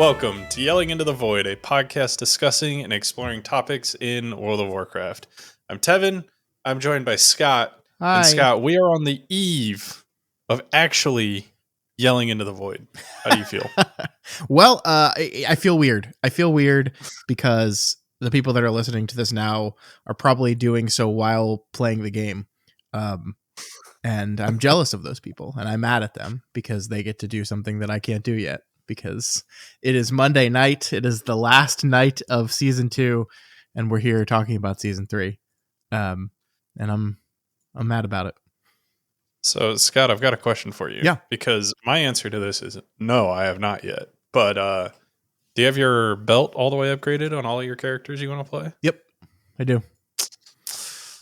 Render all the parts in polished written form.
Welcome to Yelling Into the Void, a podcast discussing and exploring topics in World of Warcraft. I'm Tevin. I'm joined by Scott. Hi. And Scott, we are on the eve of actually yelling into the void. How do you feel? Well, I feel weird. I feel weird because the people that are listening to this now are probably doing so while playing the game. And I'm jealous of those people, and I'm mad at them because they get to do something that I can't do yet, because it is Monday night. It is the last night of season 2, and we're here talking about season 3. And I'm mad about it. So, Scott, I've got a question for you. Yeah. Because my answer to this is no, I have not yet. But do you have your belt all the way upgraded on all of your characters you want to play? Yep, I do.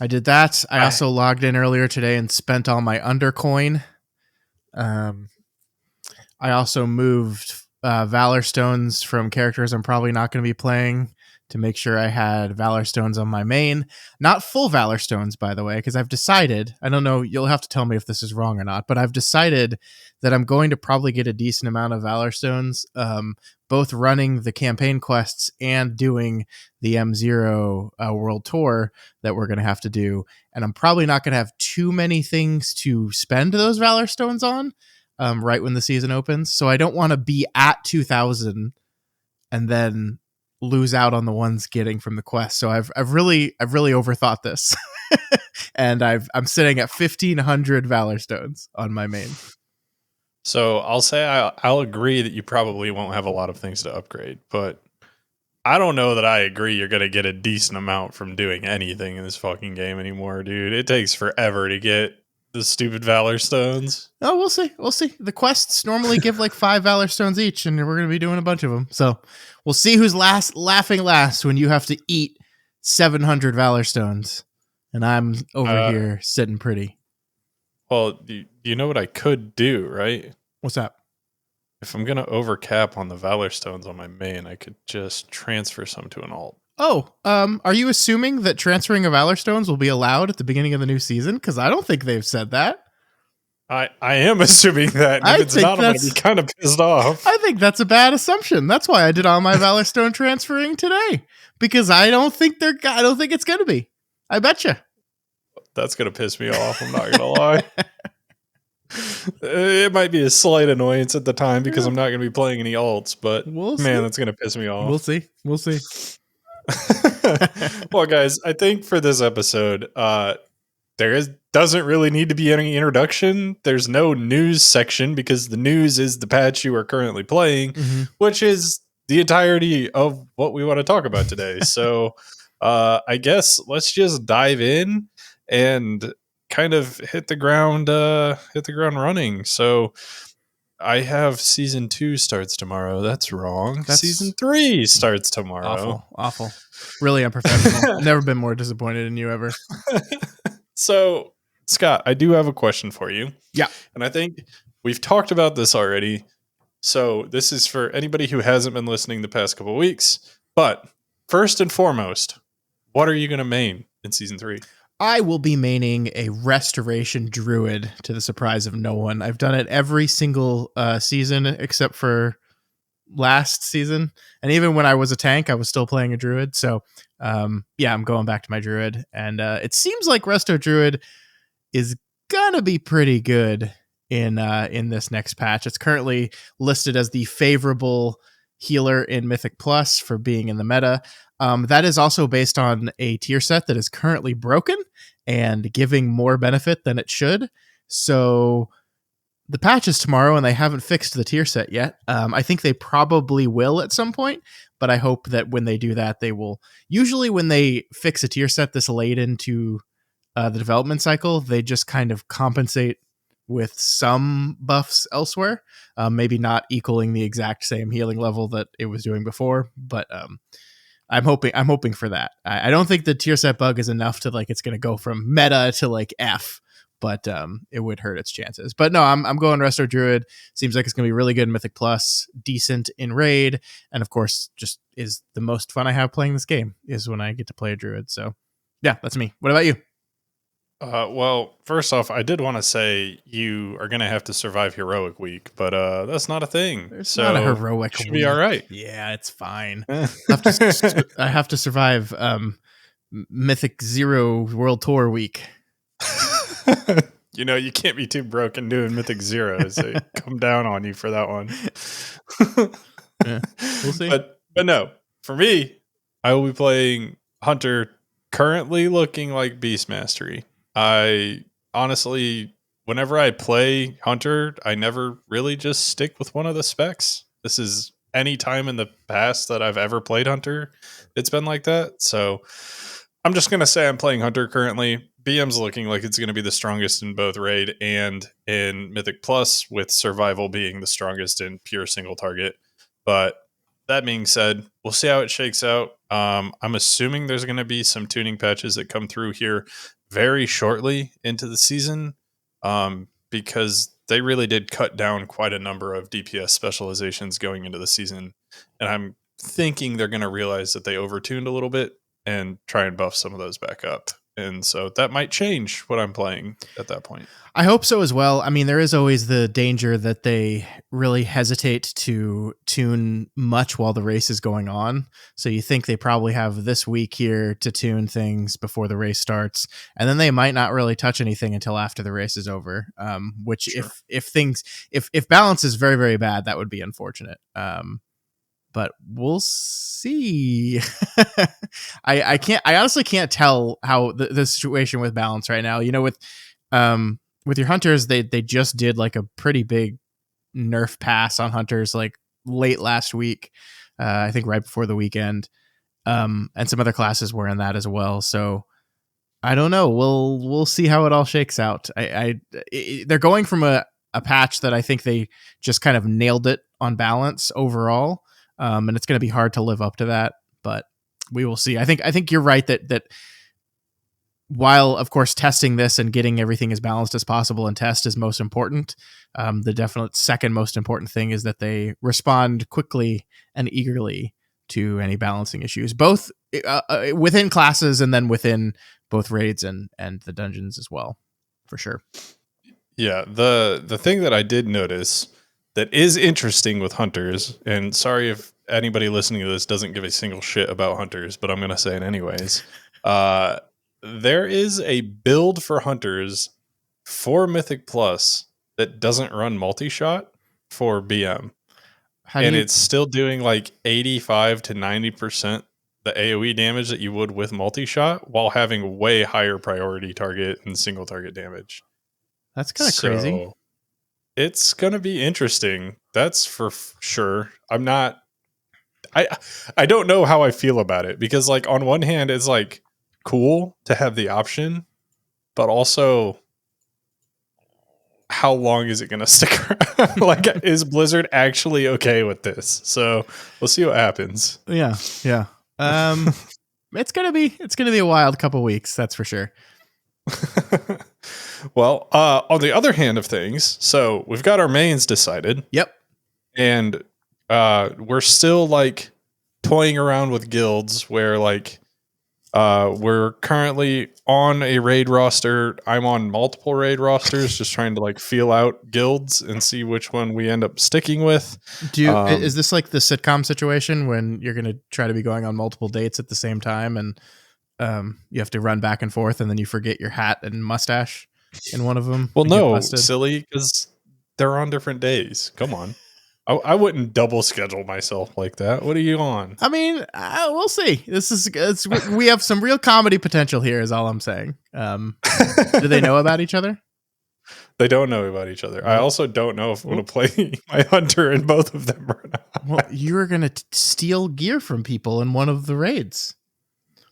I did that. I also logged in earlier today and spent all my undercoin. I also moved Valor Stones from characters I'm probably not going to be playing to make sure I had Valor Stones on my main. Not full Valor Stones, by the way, because I've decided, I don't know, you'll have to tell me if this is wrong or not, but I've decided that I'm going to probably get a decent amount of Valor Stones, both running the campaign quests and doing the M0 World Tour that we're going to have to do. And I'm probably not going to have too many things to spend those Valor Stones on right when the season opens. So I don't want to be at 2,000 and then lose out on the ones getting from the quest. So I've really overthought this. And I'm sitting at 1,500 Valor Stones on my main. So I'll say I'll agree that you probably won't have a lot of things to upgrade, but I don't know that I agree you're going to get a decent amount from doing anything in this fucking game anymore, dude. It takes forever to get the stupid Valor Stones. Oh, we'll see. We'll see. The quests normally give like 5 Valor Stones each, and we're going to be doing a bunch of them. So we'll see who's laughing last when you have to eat 700 Valor Stones. And I'm over here sitting pretty. Well, you know what I could do, right? What's that? If I'm going to overcap on the Valor Stones on my main, I could just transfer some to an alt. Oh, are you assuming that transferring of Valor Stones will be allowed at the beginning of the new season? Because I don't think they've said that. I am assuming that. And if it's not, I'm going to be kind of pissed off. I think that's a bad assumption. That's why I did all my Valor Stone transferring today. Because I don't think it's going to be. I betcha. That's going to piss me off. I'm not going to lie. It might be a slight annoyance at the time because I'm not going to be playing any alts, but that's going to piss me off. We'll see. Well, guys, I think for this episode, doesn't really need to be any introduction. There's no news section because the news is the patch you are currently playing, which is the entirety of what we want to talk about today. So I guess let's just dive in and kind of hit the ground running. So I have season 2 starts tomorrow. That's wrong. Season 3 starts tomorrow. Awful. Really unprofessional. I've never been more disappointed in you ever. So, Scott, I do have a question for you. Yeah. And I think we've talked about this already. So this is for anybody who hasn't been listening the past couple of weeks. But first and foremost, what are you going to main in season 3? I will be maining a restoration druid, to the surprise of no one. I've done it every single season except for last season. And even when I was a tank, I was still playing a druid. So I'm going back to my druid. And it seems like Resto Druid is going to be pretty good in this next patch. It's currently listed as the favorable healer in Mythic Plus for being in the meta. That is also based on a tier set that is currently broken and giving more benefit than it should. So the patch is tomorrow and they haven't fixed the tier set yet. I think they probably will at some point, but I hope that when they do that, they will. Usually when they fix a tier set this late into the development cycle, they just kind of compensate with some buffs elsewhere, maybe not equaling the exact same healing level that it was doing before, but I'm hoping for that. I don't think the tier set bug is enough to like it's going to go from meta to like F, but it would hurt its chances. But no, I'm going Resto Druid. Seems like it's going to be really good in Mythic Plus, decent in Raid, and of course, just is the most fun I have playing this game is when I get to play a Druid. So yeah, that's me. What about you? Well, first off, I did want to say you are going to have to survive heroic week, but that's not a thing. It's not a So you heroic should be all week. right. Yeah, it's fine. I have to survive Mythic Zero World Tour week. You know, you can't be too broken doing Mythic Zeros. They come down on you for that one. Yeah, we'll see. But no, for me, I will be playing Hunter, currently looking like Beast Mastery. I honestly, whenever I play Hunter, I never really just stick with one of the specs. This is any time in the past that I've ever played Hunter, it's been like that. So I'm just going to say I'm playing Hunter currently. BM's looking like it's going to be the strongest in both Raid and in Mythic Plus, with Survival being the strongest in pure single target. But that being said, we'll see how it shakes out. I'm assuming there's going to be some tuning patches that come through here very shortly into the season, because they really did cut down quite a number of DPS specializations going into the season. And I'm thinking they're going to realize that they overtuned a little bit and try and buff some of those back up. And so that might change what I'm playing at that point. I hope so as well. I mean, there is always the danger that they really hesitate to tune much while the race is going on. So you think they probably have this week here to tune things before the race starts, and then they might not really touch anything until after the race is over. Which, Sure. if balance is very, very bad, that would be unfortunate. But we'll see. I honestly can't tell how the situation with balance right now. You know, with your hunters, they just did like a pretty big nerf pass on hunters like late last week. I think right before the weekend. And some other classes were in that as well. So I don't know. We'll see how it all shakes out. They're going from a patch that I think they just kind of nailed it on balance overall. And it's going to be hard to live up to that, but we will see. I think you're right that while of course testing this and getting everything as balanced as possible and test is most important, the definite second most important thing is that they respond quickly and eagerly to any balancing issues, both within classes and then within both raids and the dungeons as well, for sure. Yeah, the thing that I did notice that is interesting with hunters, and sorry if anybody listening to this doesn't give a single shit about hunters, but I'm going to say it anyways. There is a build for hunters for Mythic Plus that doesn't run multi-shot for BM. It's still doing like 85 to 90% the AoE damage that you would with multi-shot, while having way higher priority target and single target damage. That's kind of crazy. It's going to be interesting. That's for sure. I don't know how I feel about it, because like on one hand it's like cool to have the option, but also how long is it going to stick around? Like, is Blizzard actually okay with this? So we'll see what happens. Yeah. It's gonna be a wild couple weeks, that's for sure. Well, on the other hand of things, so we've got our mains decided. Yep. And we're still like toying around with guilds where like we're currently on a raid roster. I'm on multiple raid rosters, just trying to like feel out guilds and see which one we end up sticking with. Is this like the sitcom situation when you're going to try to be going on multiple dates at the same time, and you have to run back and forth, and then you forget your hat and mustache in one of them? Well, no, silly, because they're on different days. Come on. I wouldn't double schedule myself like that. What are you on? I mean, we'll see. We have some real comedy potential here, is all I'm saying. Do they know about each other? They don't know about each other. I also don't know if I'm going to play my hunter in both of them or not. Well, you're going to steal gear from people in one of the raids.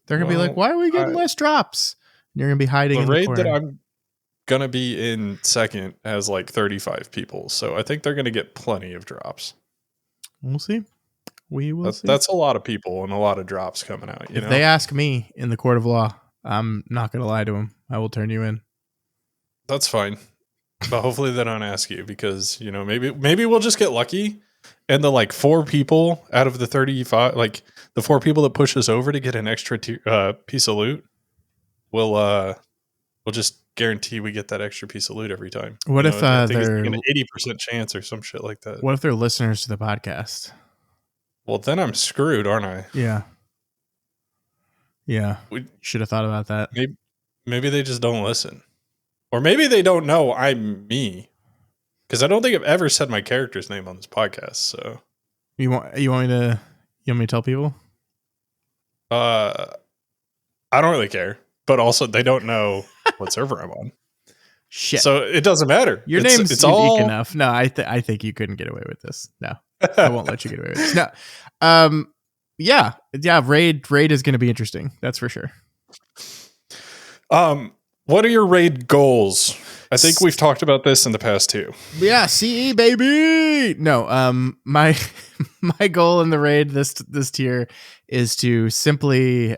They're going to be like, why are we getting less drops? And you're going to be hiding in the raid corner. that I'm going to be in second has like 35 people. So I think they're going to get plenty of drops. We'll see. We will see. That's a lot of people and a lot of drops coming out. If they ask me in the court of law, I'm not going to lie to them. I will turn you in. That's fine. But hopefully they don't ask you, because, you know, maybe we'll just get lucky and the like 4 people out of the 35, like the 4 people that push us over to get an extra piece of loot will we'll just guarantee we get that extra piece of loot every time. What if I think it's they're like an 80% chance or some shit like that. what if they're listeners to the podcast? Well, then I'm screwed, aren't I? Yeah. Yeah. Should have thought about that. Maybe they just don't listen. Or maybe they don't know I'm me. Because I don't think I've ever said my character's name on this podcast. So you want me to tell people? I don't really care. But also they don't know what server I'm on. Shit. So it doesn't matter. Your name's unique all enough. No, I think you couldn't get away with this. No. I won't let you get away with this. No. Yeah. Raid is going to be interesting. That's for sure. What are your raid goals? I think we've talked about this in the past too. Yeah, CE baby. No, my goal in the raid this tier is to simply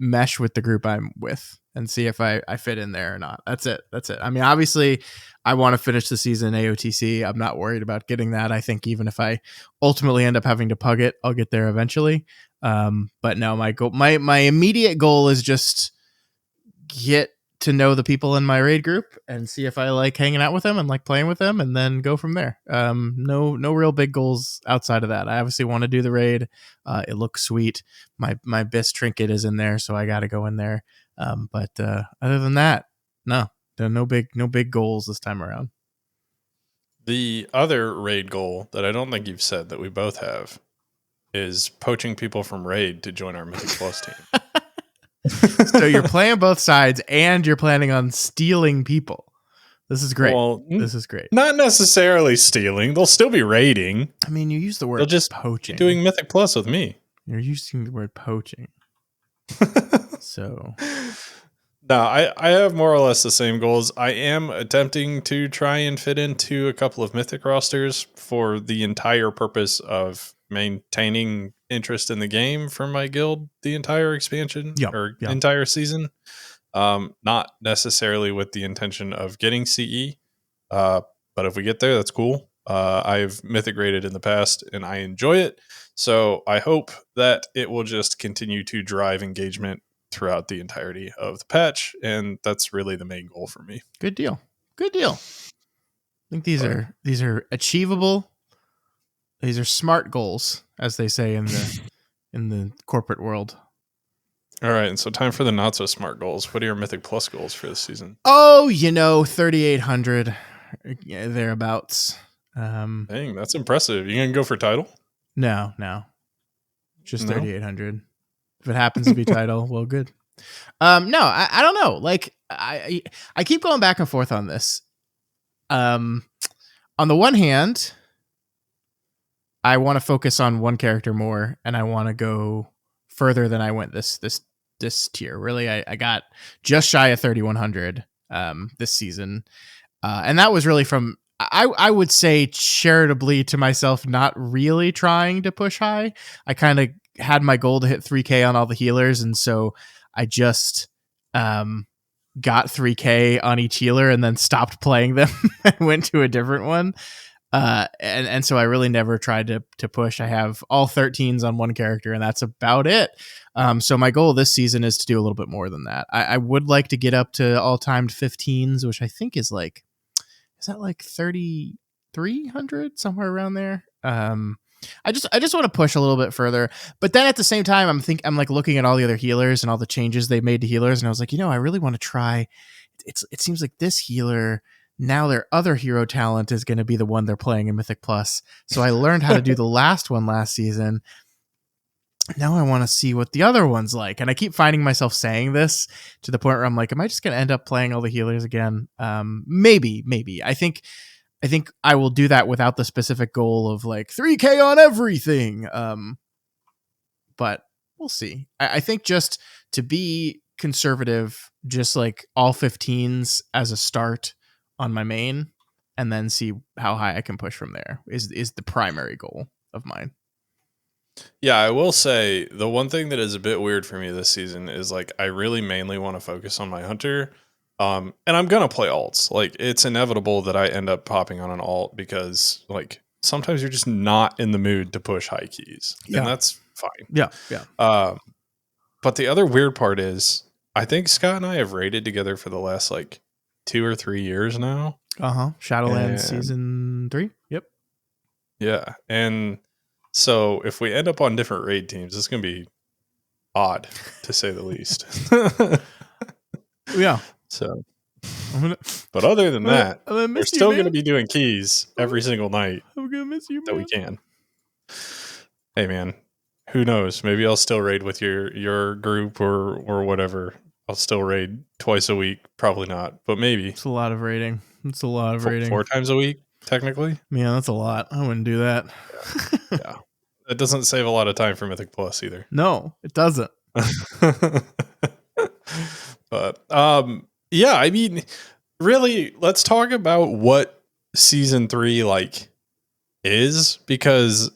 mesh with the group I'm with and see if I fit in there or not. That's it. I mean, obviously I want to finish the season AOTC. I'm not worried about getting that. I think even if I ultimately end up having to pug it, I'll get there eventually. But no, my immediate goal is just get to know the people in my raid group and see if I like hanging out with them and like playing with them, and then go from there. No real big goals outside of that. I obviously want to do the raid. It looks sweet. My best trinket is in there, so I got to go in there. But other than that, no big goals this time around. The other raid goal that I don't think you've said that we both have is poaching people from raid to join our Mythic Plus team. So you're playing both sides and you're planning on stealing people. This is great. Well, this is great. Not necessarily stealing. They'll still be raiding. I mean, you use the word They'll just poaching. Doing Mythic Plus with me. You're using the word poaching. So no, I have more or less the same goals. I am attempting to try and fit into a couple of Mythic rosters for the entire purpose of maintaining interest in the game for my guild the entire expansion entire season. Not necessarily with the intention of getting CE, but if we get there, that's cool. I've Mythic rated in the past and I enjoy it. So I hope that it will just continue to drive engagement throughout the entirety of the patch. And that's really the main goal for me. Good deal. I think these are achievable. These are smart goals, as they say in the corporate world. All right, and so time for the not so smart goals. What are your Mythic Plus goals for this season? Oh, 3,800 thereabouts. Dang, that's impressive. You gonna go for title? No, just 3,800. If it happens to be title, well, good. No, I don't know. Like I keep going back and forth on this. On the one hand, I want to focus on one character more, and I want to go further than I went this tier. Really, I got just shy of 3,100 this season, and that was really from I would say charitably to myself, not really trying to push high. I kind of had my goal to hit 3K on all the healers, and so I just got 3K on each healer and then stopped playing them and went to a different one. And so I really never tried to push. I have all 13s on one character, and that's about it. So my goal this season is to do a little bit more than that. I would like to get up to all-timed 15s, which I think is like 3,300, somewhere around there. I just want to push a little bit further, but then at the same time, I'm like looking at all the other healers and all the changes they made to healers, and I was like, I really want to try. It seems like this healer, now their other hero talent is going to be the one they're playing in Mythic Plus. So I learned how to do the last one last season. Now I want to see what the other one's like. And I keep finding myself saying this to the point where I'm like, am I just going to end up playing all the healers again? Maybe. I think I will do that without the specific goal of like 3K on everything. But we'll see. I think just to be conservative, just like all 15s as a start on my main, and then see how high I can push from there is the primary goal of mine. Yeah, I will say the one thing that is a bit weird for me this season is like I really mainly want to focus on my hunter. And I'm gonna play alts. Like it's inevitable that I end up popping on an alt because like sometimes you're just not in the mood to push high keys. Yeah. And that's fine. Yeah. But the other weird part is I think Scott and I have raided together for the last like 2 or 3 years now. Shadowlands And season 3. Yep. yeah, and so if we end up on different raid teams, it's going to be odd to say the least. Yeah. So, I'm but other than that, gonna we're miss you, still going to man. be doing keys every single night I'm gonna miss you, that we man. can. Hey man, who knows? Maybe I'll still raid with your group or whatever. I'll still raid twice a week. Probably not, but maybe It's a lot of rating. It's a lot of rating. 4 times a week, technically. Man, that's a lot. I wouldn't do that. Yeah. It doesn't save a lot of time for Mythic Plus either. No, it doesn't. But yeah, I mean, really, let's talk about what season 3 like is, because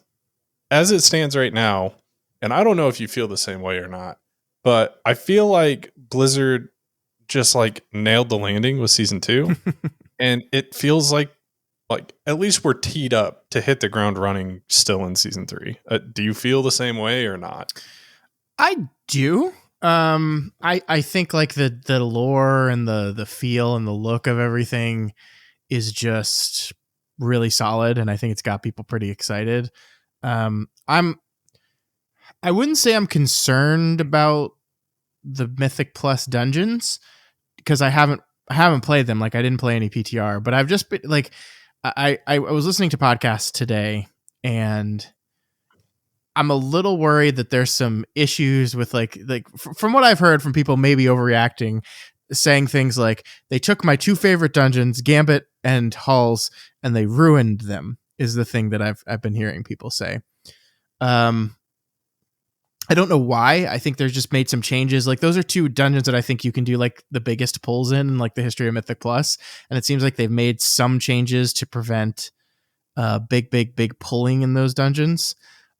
as it stands right now, and I don't know if you feel the same way or not, but I feel like Blizzard just like nailed the landing with season 2, and it feels like at least we're teed up to hit the ground running still in season 3. Do you feel the same way or not? I do. I think like the lore and the feel and the look of everything is just really solid, and I think it's got people pretty excited. I wouldn't say I'm concerned about the Mythic Plus dungeons because I haven't played them. Like I didn't play any PTR, but I've just been like I was listening to podcasts today, and I'm a little worried that there's some issues with from what I've heard from people maybe overreacting, saying things like they took my two favorite dungeons, Gambit and Halls, and they ruined them. Is the thing that I've been hearing people say. I don't know why. I think they've just made some changes. Like those are two dungeons that I think you can do like the biggest pulls in like the history of Mythic Plus, and it seems like they've made some changes to prevent big pulling in those dungeons.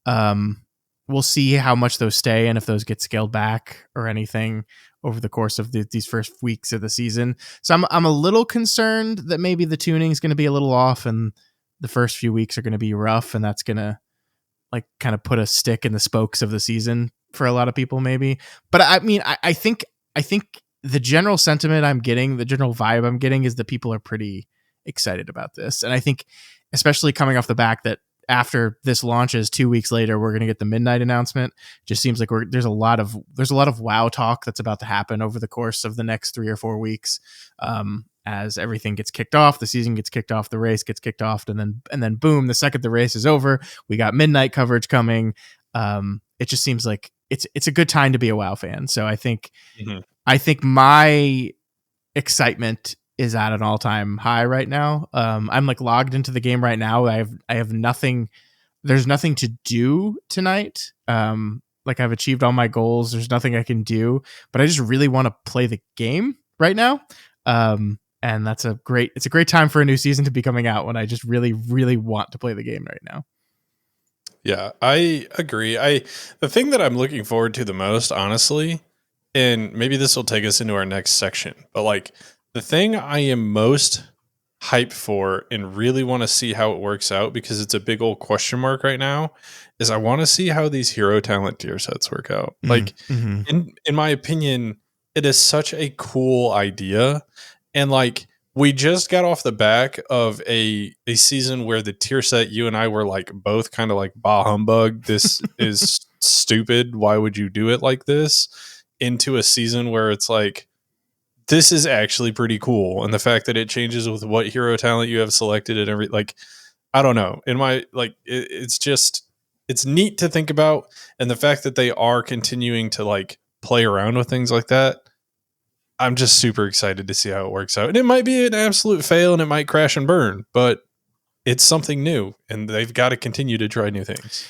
We'll see how much those stay and if those get scaled back or anything over the course of these first weeks of the season. So I'm a little concerned that maybe the tuning is going to be a little off and the first few weeks are going to be rough, and that's going to like kind of put a stick in the spokes of the season for a lot of people maybe. But I mean, I think the general sentiment I'm getting, the general vibe I'm getting is that people are pretty excited about this. And I think especially coming off the back that after this launches 2 weeks later, we're going to get the midnight announcement. Just seems like there's a lot of WoW talk that's about to happen over the course of the next 3 or 4 weeks. As everything gets kicked off, the season gets kicked off, the race gets kicked off, and then boom, the second the race is over, we got midnight coverage coming. It just seems like it's a good time to be a WoW fan. So I think my excitement is at an all-time high right now. I'm like logged into the game right now. I have nothing. There's nothing to do tonight. Like I've achieved all my goals. There's nothing I can do, but I just really want to play the game right now. And it's a great time for a new season to be coming out when I just really, really want to play the game right now. Yeah, I agree. The thing that I'm looking forward to the most, honestly, and maybe this will take us into our next section, but like the thing I am most hyped for and really want to see how it works out, because it's a big old question mark right now, is I want to see how these hero talent tier sets work out. Like in my opinion, it is such a cool idea. And like we just got off the back of a season where the tier set, you and I were like both kind of like bah humbug. This is stupid. Why would you do it like this? Into a season where it's like, this is actually pretty cool. And the fact that it changes with what hero talent you have selected and every, like, I don't know. In my, like, it's just, it's neat to think about. And the fact that they are continuing to like play around with things like that, I'm just super excited to see how it works out. And it might be an absolute fail and it might crash and burn, but it's something new and they've got to continue to try new things.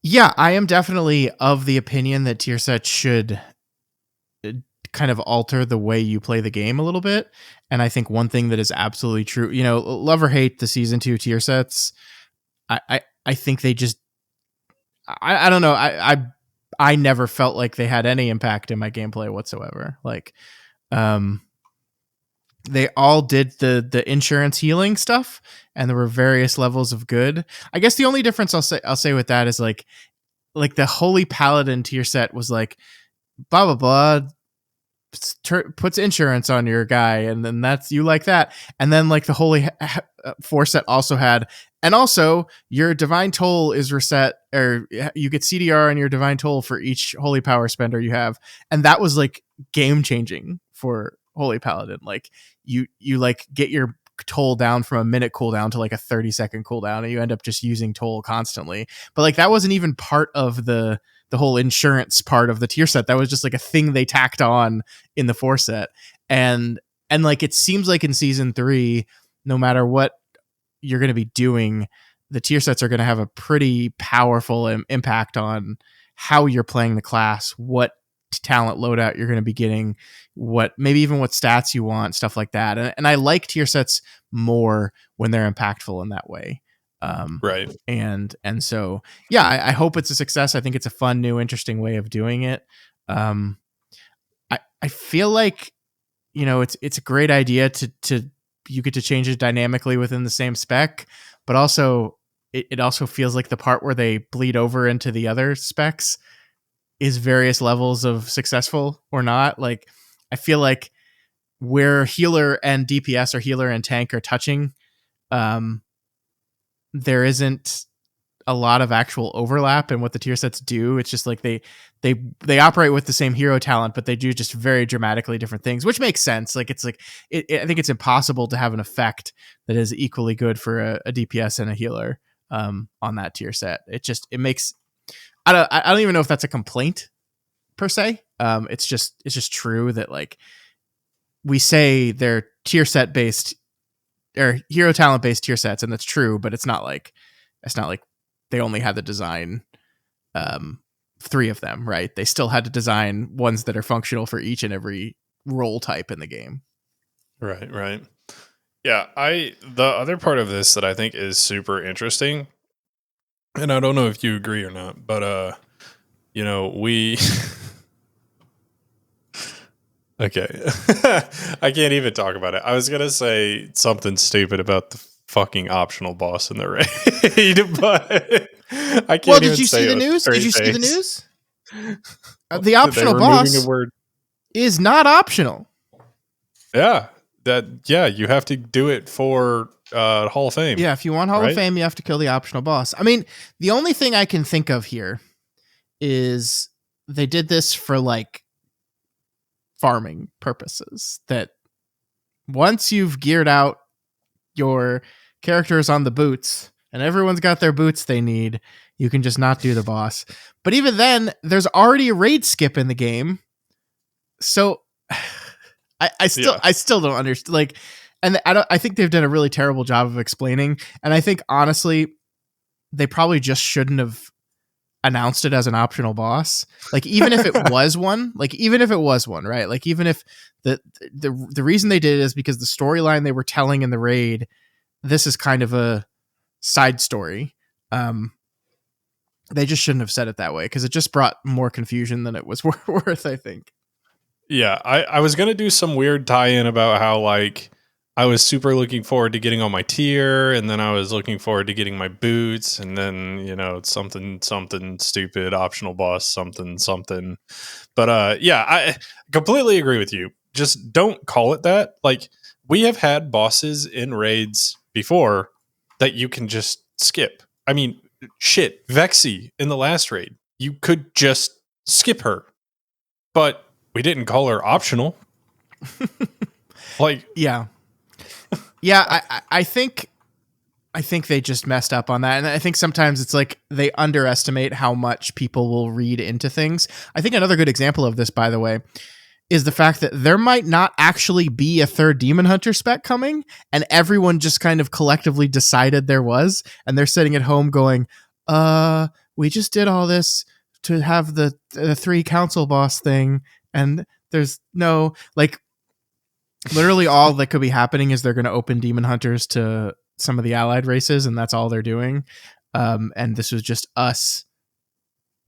Yeah, I am definitely of the opinion that tier sets should kind of alter the way you play the game a little bit. And I think one thing that is absolutely true, you know, love or hate the season 2 tier sets, I think they just, I don't know. I never felt like they had any impact in my gameplay whatsoever. Like, they all did the insurance healing stuff, and there were various levels of good. I guess the only difference I'll say with that is like the Holy Paladin tier set was like blah blah blah. puts insurance on your guy, and then that's you like that. And then like the holy four set also had, and also your divine toll is reset, or you get CDR on your divine toll for each holy power spender you have, and that was like game changing for holy paladin. Like you like get your toll down from a minute cooldown to like a 30-second cooldown, and you end up just using toll constantly. But like that wasn't even part of the whole insurance part of the tier set. That was just like a thing they tacked on in the 4 set. And like it seems like in season 3, no matter what you're going to be doing, the tier sets are going to have a pretty powerful impact on how you're playing the class, what talent loadout you're going to be getting, what maybe even what stats you want, stuff like that. And I like tier sets more when they're impactful in that way. Right. And so, yeah, I hope it's a success. I think it's a fun, new, interesting way of doing it. I feel like, you know, it's a great idea to you get to change it dynamically within the same spec, but also it also feels like the part where they bleed over into the other specs is various levels of successful or not. Like I feel like where healer and DPS or healer and tank are touching, there isn't a lot of actual overlap in what the tier sets do. It's just like they operate with the same hero talent, but they do just very dramatically different things, which makes sense. Like it's like I think it's impossible to have an effect that is equally good for a DPS and a healer on that tier set. It makes I don't even know if that's a complaint per se. It's just true that like we say they're tier set based or hero talent based tier sets, and that's true, but it's not like they only had to design 3 of them, right? They still had to design ones that are functional for each and every role type in the game. Right. Yeah, the other part of this that I think is super interesting, and I don't know if you agree or not, but you know, we okay. I can't even talk about it. I was gonna say something stupid about the fucking optional boss in the raid, but I can't. Well, did you see the news? Did you see the news? The optional boss is not optional. Yeah, you have to do it for Hall of Fame. Yeah, if you want Hall of Fame, you have to kill the optional boss. I mean, the only thing I can think of here is they did this for like farming purposes, that once you've geared out your characters on the boots and everyone's got their boots they need, you can just not do the boss. But even then, there's already a raid skip in the game. So I still don't understand. Like, and I think they've done a really terrible job of explaining. And I think honestly, they probably just shouldn't have announced it as an optional boss. Like even if it was one, right? Like even if the reason they did it is because the storyline they were telling in the raid, this is kind of a side story. They just shouldn't have said it that way, because it just brought more confusion than it was worth, I think. Yeah, I was gonna do some weird tie-in about how like I was super looking forward to getting on my tier, and then I was looking forward to getting my boots, and then, you know, something stupid, optional boss, something. But yeah, I completely agree with you. Just don't call it that. Like, we have had bosses in raids before that you can just skip. I mean, shit, Vexy in the last raid, you could just skip her. But we didn't call her optional. Like, yeah, I think they just messed up on that. And I think sometimes it's like they underestimate how much people will read into things. I think another good example of this, by the way, is the fact that there might not actually be a third Demon Hunter spec coming, and everyone just kind of collectively decided there was, and they're sitting at home going, we just did all this to have the 3 council boss thing, and there's no, like, literally all that could be happening is they're going to open Demon Hunters to some of the allied races, and that's all they're doing. And this was just us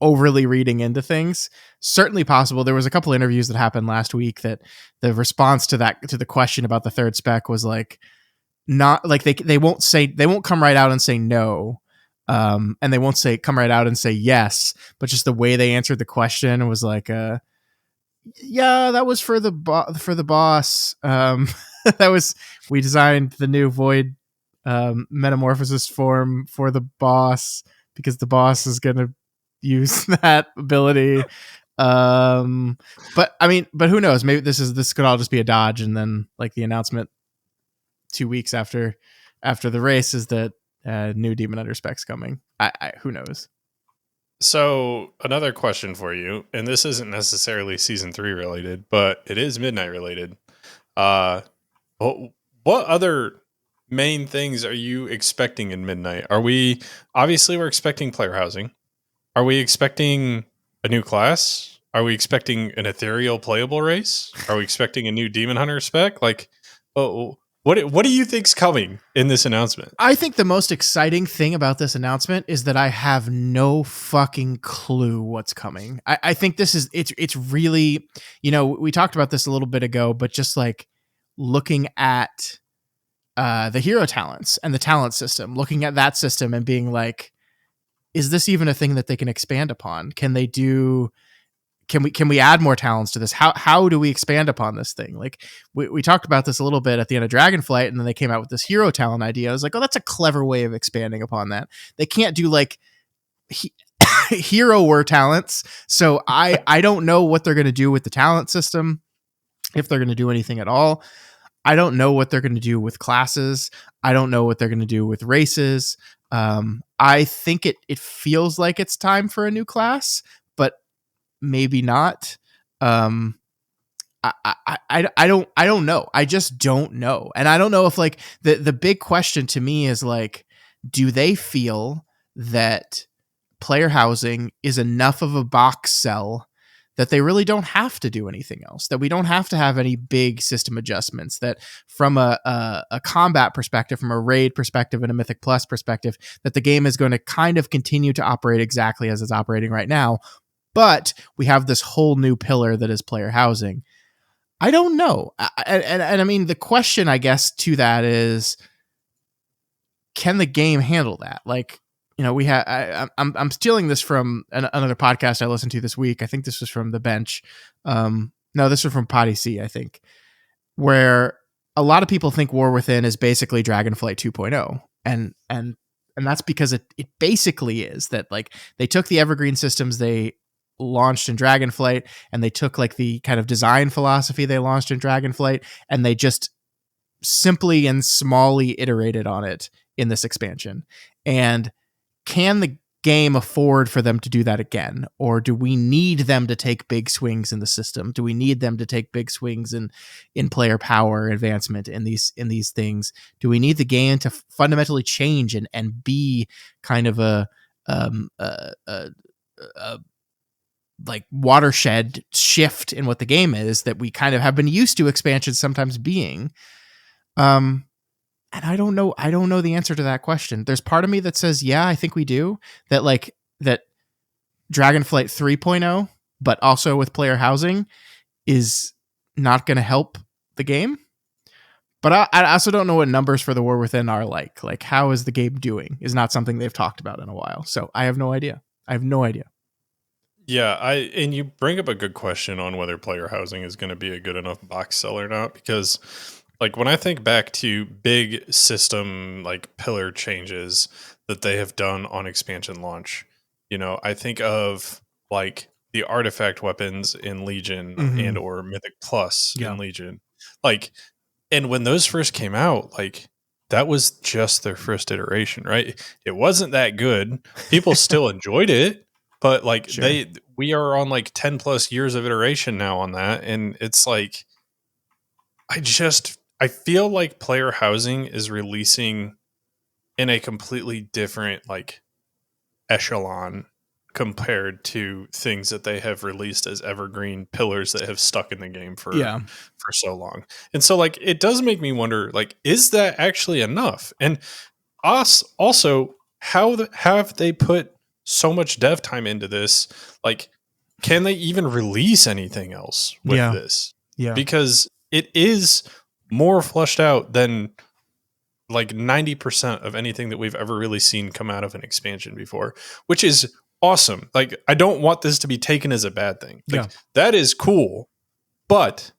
overly reading into things. Certainly possible. There was a couple interviews that happened last week that the response to the question about the third spec was like, not like they won't come right out and say no. And they won't come right out and say yes, but just the way they answered the question was like, Yeah, that was for the boss. That was, we designed the new void metamorphosis form for the boss because the boss is gonna use that ability. But I mean, but who knows? Maybe this could all just be a dodge, and then like the announcement 2 weeks after the race is that new Demon Hunter spec's coming. I who knows? So another question for you, and this isn't necessarily season 3 related, but it is Midnight related. Uh, what, what other main things are you expecting in Midnight? Are we obviously we're expecting player housing? Are we expecting a new class? Are we expecting an ethereal playable race? Are we expecting a new Demon Hunter spec? Like, what do you think's coming in this announcement? I think the most exciting thing about this announcement is that I have no fucking clue what's coming. I think this is it's really, we talked about this a little bit ago, but just like looking at the hero talents and the talent system, looking at that system and being like, is this even a thing that they can expand upon? Can we add more talents to this? How do we expand upon this thing? Like we talked about this a little bit at the end of Dragonflight, and then they came out with this hero talent idea. I was like, oh, that's a clever way of expanding upon that. They can't do like hero were talents, so I don't know what they're going to do with the talent system, if they're going to do anything at all. I don't know what they're going to do with classes. I don't know what they're going to do with races. I think it feels like it's time for a new class, but maybe not. I don't know. I just don't know. And I don't know if like the big question to me is like, do they feel that player housing is enough of a box sell that they really don't have to do anything else, that we don't have to have any big system adjustments, that from a combat perspective, from a raid perspective and a Mythic Plus perspective, that the game is going to kind of continue to operate exactly as it's operating right now, but we have this whole new pillar that is player housing. I don't know. And I mean, the question, I guess, to that is, can the game handle that? Like, we have. I'm stealing this from another podcast I listened to this week. I think this was from The Bench. No, this was from Potty C, I think, where a lot of people think War Within is basically Dragonflight 2.0, and that's because it basically is. That like they took the evergreen systems they launched in Dragonflight, and they took like the kind of design philosophy they launched in Dragonflight, and they just simply and smallly iterated on it in this expansion. And can the game afford for them to do that again, or do we need them to take big swings in the system? Do we need them to take big swings in player power advancement in these things? Do we need the game to fundamentally change and be kind of a like watershed shift in what the game is that we kind of have been used to expansions sometimes being? And I don't know the answer to that question. There's part of me that says, yeah, I think we do. That Dragonflight 3.0, but also with player housing, is not going to help the game. But I also don't know what numbers for the War Within are like. Like, how is the game doing is not something they've talked about in a while. So I have no idea. Yeah, and you bring up a good question on whether player housing is going to be a good enough box sell or not, because like when I think back to big system like pillar changes that they have done on expansion launch, I think of like the artifact weapons in Legion and or Mythic Plus in Legion. Like, and when those first came out, like that was just their first iteration, right? It wasn't that good. People still enjoyed it, but like we are on like 10 plus years of iteration now on that. And it's like, I feel like player housing is releasing in a completely different like echelon compared to things that they have released as evergreen pillars that have stuck in the game for so long. And so like it does make me wonder, like, is that actually enough? And also, how have they put so much dev time into this? Like, can they even release anything else with this? Yeah. Because it is more fleshed out than like 90% of anything that we've ever really seen come out of an expansion before, which is awesome. Like, I don't want this to be taken as a bad thing. Like, that is cool. But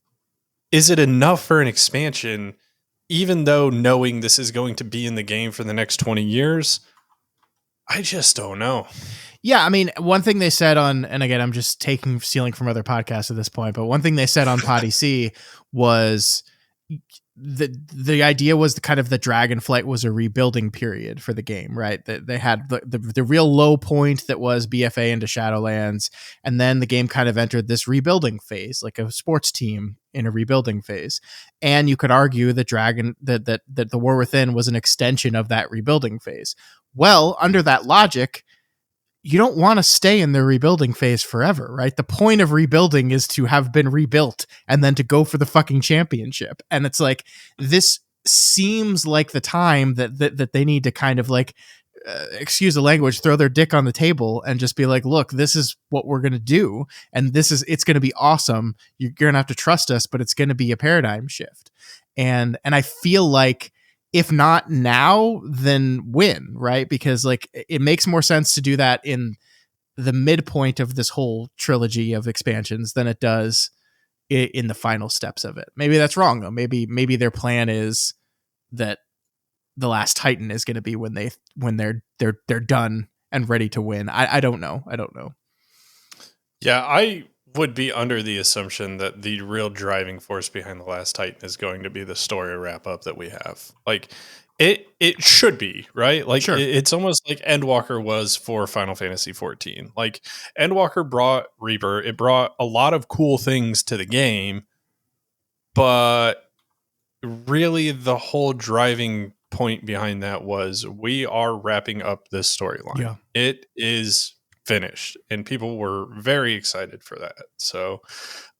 is it enough for an expansion, even though knowing this is going to be in the game for the next 20 years? I just don't know. Yeah, I mean, one thing they said on, and again, I'm just stealing from other podcasts at this point, but one thing they said on Pod EC was the idea was kind of the Dragonflight was a rebuilding period for the game, right? That they had the real low point that was BFA into Shadowlands, and then the game kind of entered this rebuilding phase, like a sports team in a rebuilding phase. And you could argue that that the War Within was an extension of that rebuilding phase. Well, under that logic, you don't want to stay in the rebuilding phase forever, right? The point of rebuilding is to have been rebuilt and then to go for the fucking championship. And it's like, this seems like the time that they need to kind of like, excuse the language, throw their dick on the table and just be like, look, this is what we're going to do. And it's going to be awesome. You're going to have to trust us, but it's going to be a paradigm shift. And I feel like, if not now, then when, right? Because like it makes more sense to do that in the midpoint of this whole trilogy of expansions than it does in the final steps of it. Maybe that's wrong though. Maybe their plan is that the Last Titan is going to be when they're done and ready to win. I don't know. Yeah, I would be under the assumption that the real driving force behind The Last Titan is going to be the story wrap up that we have. Like it should be, right? Like Sure. it's almost like Endwalker was for Final Fantasy 14. Like Endwalker brought Reaper, it brought a lot of cool things to the game, but really the whole driving point behind that was we are wrapping up this storyline. Yeah. It is finished and people were very excited for that. So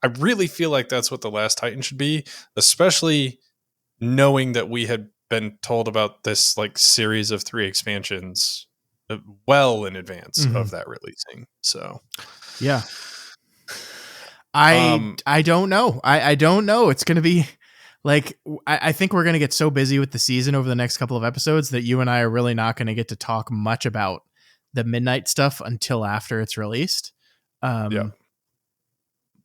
I really feel like that's what The Last Titan should be, especially knowing that we had been told about this like series of 3 expansions well in advance of that releasing. So yeah, I don't know. I don't know. It's going to be like, I think we're going to get so busy with the season over the next couple of episodes that you and I are really not going to get to talk much about the Midnight stuff until after it's released. Yeah.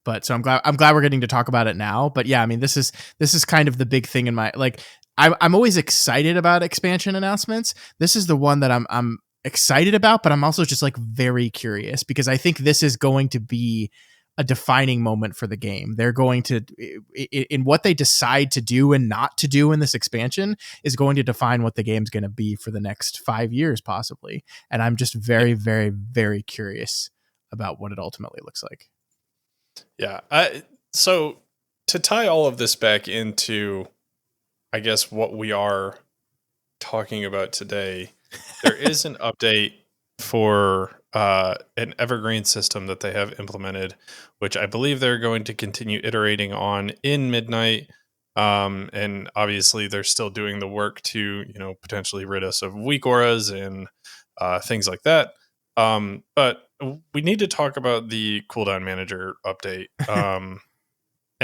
But so I'm glad we're getting to talk about it now. But yeah, I mean, this is kind of the big thing in my, like, I'm always excited about expansion announcements. This is the one that I'm excited about, but I'm also just like very curious because I think this is going to be a defining moment for the game. They're going to, in what they decide to do and not to do in this expansion, is going to define what the game's going to be for the next 5 years, possibly. And I'm just very, very, very curious about what it ultimately looks like. Yeah. So to tie all of this back into, I guess, what we are talking about today, there is an update for an evergreen system that they have implemented, which I believe they're going to continue iterating on in Midnight. And obviously they're still doing the work to, potentially rid us of weak auras and things like that. But we need to talk about the cooldown manager update. And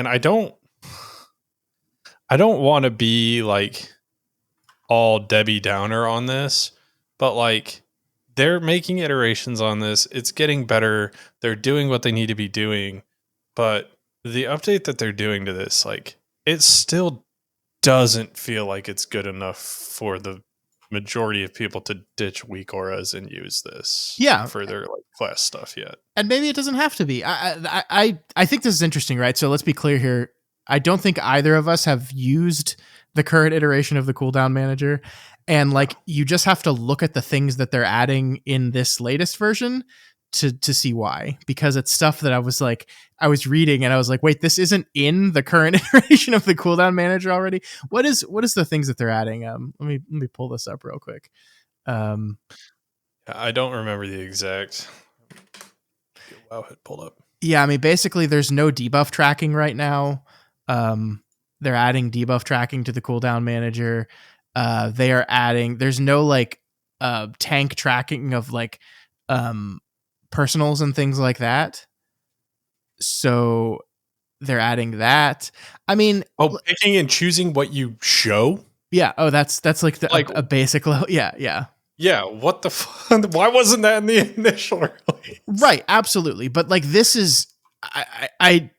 I don't want to be like all Debbie Downer on this, but like they're making iterations on this. It's getting better. They're doing what they need to be doing, but the update that they're doing to this, like, it still doesn't feel like it's good enough for the majority of people to ditch weak auras and use this for their like class stuff yet. And maybe it doesn't have to be. I think this is interesting, right? So let's be clear here. I don't think either of us have used the current iteration of the cooldown manager. And like, you just have to look at the things that they're adding in this latest version to see why, because it's stuff that I was reading and I was like, wait, this isn't in the current iteration of the cooldown manager already. What is the things that they're adding? Let me pull this up real quick. I don't remember the exact. Wow, it pulled up. Yeah, I mean, basically, there's no debuff tracking right now. They're adding debuff tracking to the cooldown manager. They are adding. There's no like tank tracking of like personals and things like that. So they're adding that. I mean, picking and choosing what you show. Yeah. Oh, that's like a basic level. Yeah. Yeah, what the fuck? Why wasn't that in the initial release? Right, absolutely. But like, this is, I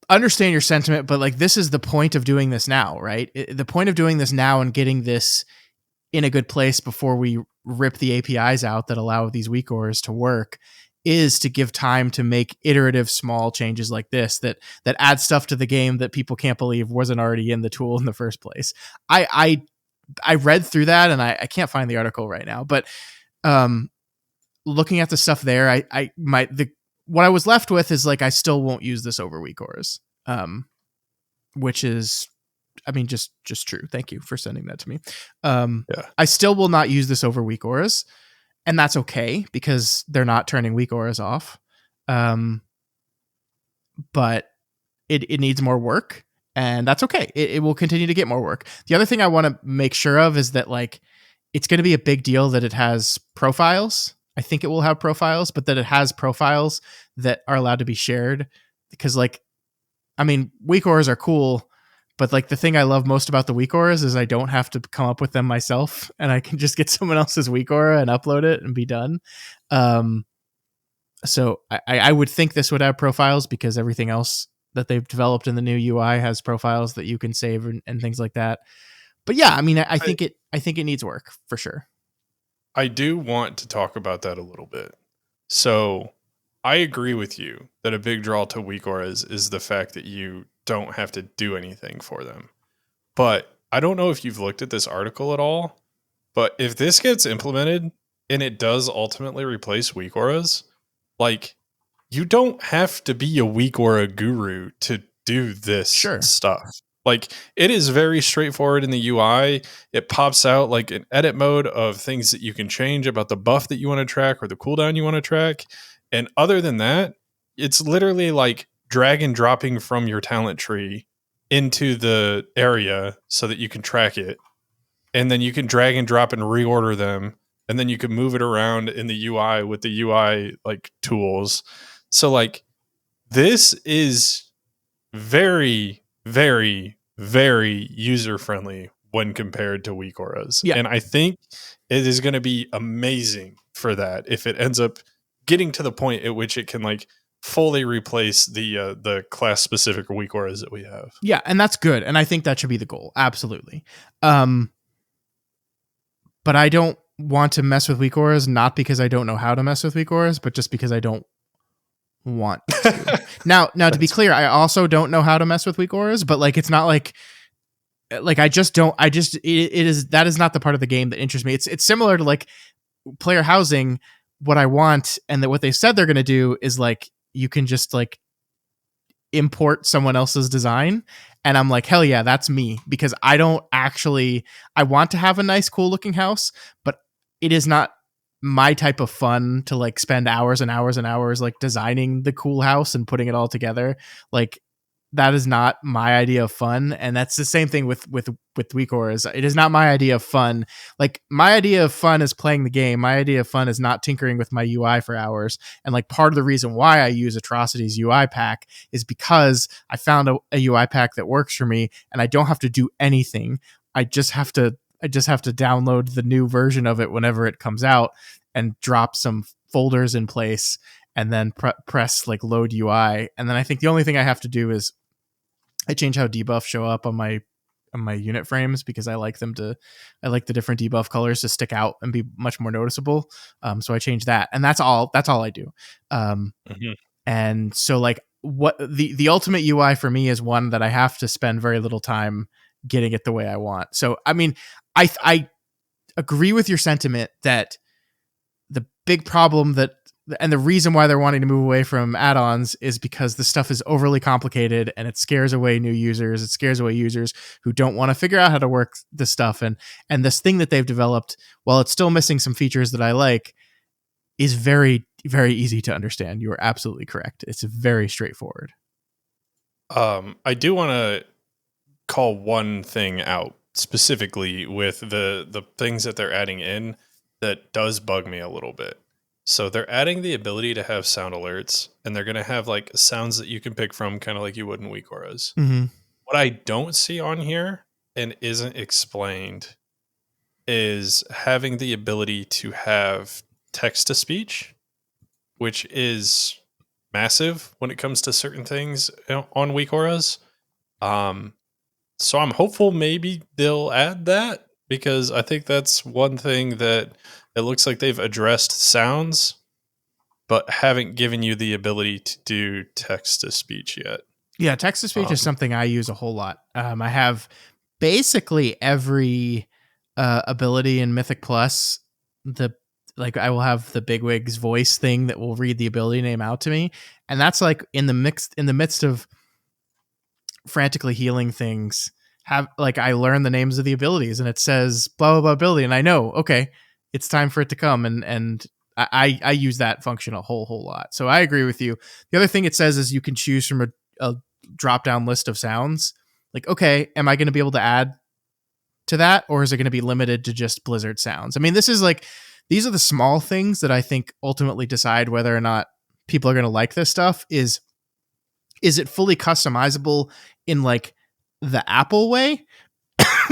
understand your sentiment, but like this is the point of doing this now, right? The point of doing this now and getting this in a good place before we rip the APIs out that allow these weak ores to work is to give time to make iterative small changes like this that add stuff to the game that people can't believe wasn't already in the tool in the first place. I read through that and I can't find the article right now, but um looking at the stuff there, what I was left with is like I still won't use this over weak ores. Which is, I mean, just true. Thank you for sending that to me. Yeah. I still will not use this over weak auras, and that's okay because they're not turning weak auras off. But it needs more work, and that's okay. It will continue to get more work. The other thing I want to make sure of is that like it's going to be a big deal that it has profiles. I think it will have profiles, but that it has profiles that are allowed to be shared because like I mean, weak auras are cool, but like the thing I love most about the weak auras is I don't have to come up with them myself, and I can just get someone else's weak aura and upload it and be done. So I would think this would have profiles because everything else that they've developed in the new UI has profiles that you can save and things like that. But yeah, I mean, I think it needs work for sure. I do want to talk about that a little bit. So I agree with you that a big draw to weak auras is the fact that you don't have to do anything for them. But I don't know if you've looked at this article at all, but if this gets implemented and it does ultimately replace weak auras, like you don't have to be a weak aura guru to do this stuff. Like it is very straightforward in the UI. It pops out like an edit mode of things that you can change about the buff that you want to track or the cooldown you want to track. And other than that, it's literally like drag and dropping from your talent tree into the area so that you can track it. And then you can drag and drop and reorder them. And then you can move it around in the UI with the UI like tools. So like this is very, very, very user friendly when compared to weak auras. Yeah. And I think it is going to be amazing for that if it ends up getting to the point at which it can like fully replace the class specific weak auras that we have. Yeah, and that's good. And I think that should be the goal. Absolutely. But I don't want to mess with weak auras, not because I don't know how to mess with weak auras, but just because I don't want to. now to be clear, I also don't know how to mess with weak auras, but like it's not like I just don't it is that is not the part of the game that interests me. It's similar to like player housing. What I want and that what they said they're going to do is like you can just like import someone else's design, and I'm like, hell yeah, that's me, because I want to have a nice cool looking house, but it is not my type of fun to like spend hours and hours and hours like designing the cool house and putting it all together. Like that is not my idea of fun, and that's the same thing with weak auras. It is not my idea of fun. Like my idea of fun is playing the game. My idea of fun is not tinkering with my UI for hours. And like part of the reason why I use Atrocity's UI pack is because I found a UI pack that works for me, and I don't have to do anything. I just have to download the new version of it whenever it comes out and drop some folders in place and then press like load UI. And then I think the only thing I have to do is I change how debuffs show up on my unit frames, because I like the different debuff colors to stick out and be much more noticeable. So I change that, and that's all I do. And so like what the ultimate UI for me is one that I have to spend very little time getting it the way I want. So I mean, I agree with your sentiment that the big problem and the reason why they're wanting to move away from add-ons is because the stuff is overly complicated and it scares away new users. It scares away users who don't want to figure out how to work this stuff. And this thing that they've developed, while it's still missing some features that I like, is very, very easy to understand. You are absolutely correct. It's very straightforward. I do want to call one thing out specifically with the things that they're adding in that does bug me a little bit. So they're adding the ability to have sound alerts, and they're going to have like sounds that you can pick from, kind of like you would in weak auras. Mm-hmm. What I don't see on here and isn't explained is having the ability to have text to speech, which is massive when it comes to certain things on weak auras. Um, so I'm hopeful maybe they'll add that, because I think that's one thing that it looks like they've addressed sounds, but haven't given you the ability to do text to speech yet. Yeah, text to speech is Um, something I use a whole lot. I have basically every ability in Mythic Plus. The like I will have the bigwig's voice thing that will read the ability name out to me, and that's like in the midst of frantically healing things. Have like I learn the names of the abilities, and it says blah blah blah ability, and I know okay, it's time for it to come, and I use that function a whole lot. So I agree with you. The other thing it says is you can choose from a drop down list of sounds. Like, okay, am I going to be able to add to that, or is it going to be limited to just Blizzard sounds? I mean, these are the small things that I think ultimately decide whether or not people are going to like this stuff. Is it fully customizable in like the Apple way,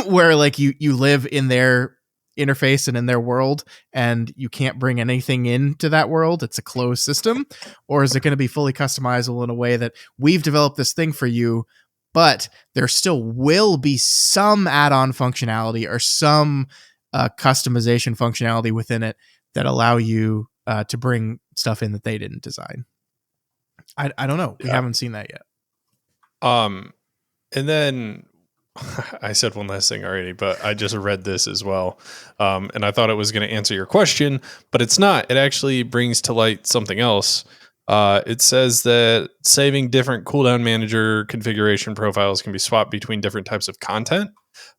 where like you live in their interface and in their world and you can't bring anything into that world, it's a closed system? Or is it going to be fully customizable in a way that we've developed this thing for you, but there still will be some add-on functionality or some customization functionality within it that allow you to bring stuff in that they didn't design? I don't know, we yeah. haven't seen that yet. And then I said one last thing already, but I just read this as well. And I thought it was going to answer your question, but it's not. It actually brings to light something else. It says that saving different cooldown manager configuration profiles can be swapped between different types of content.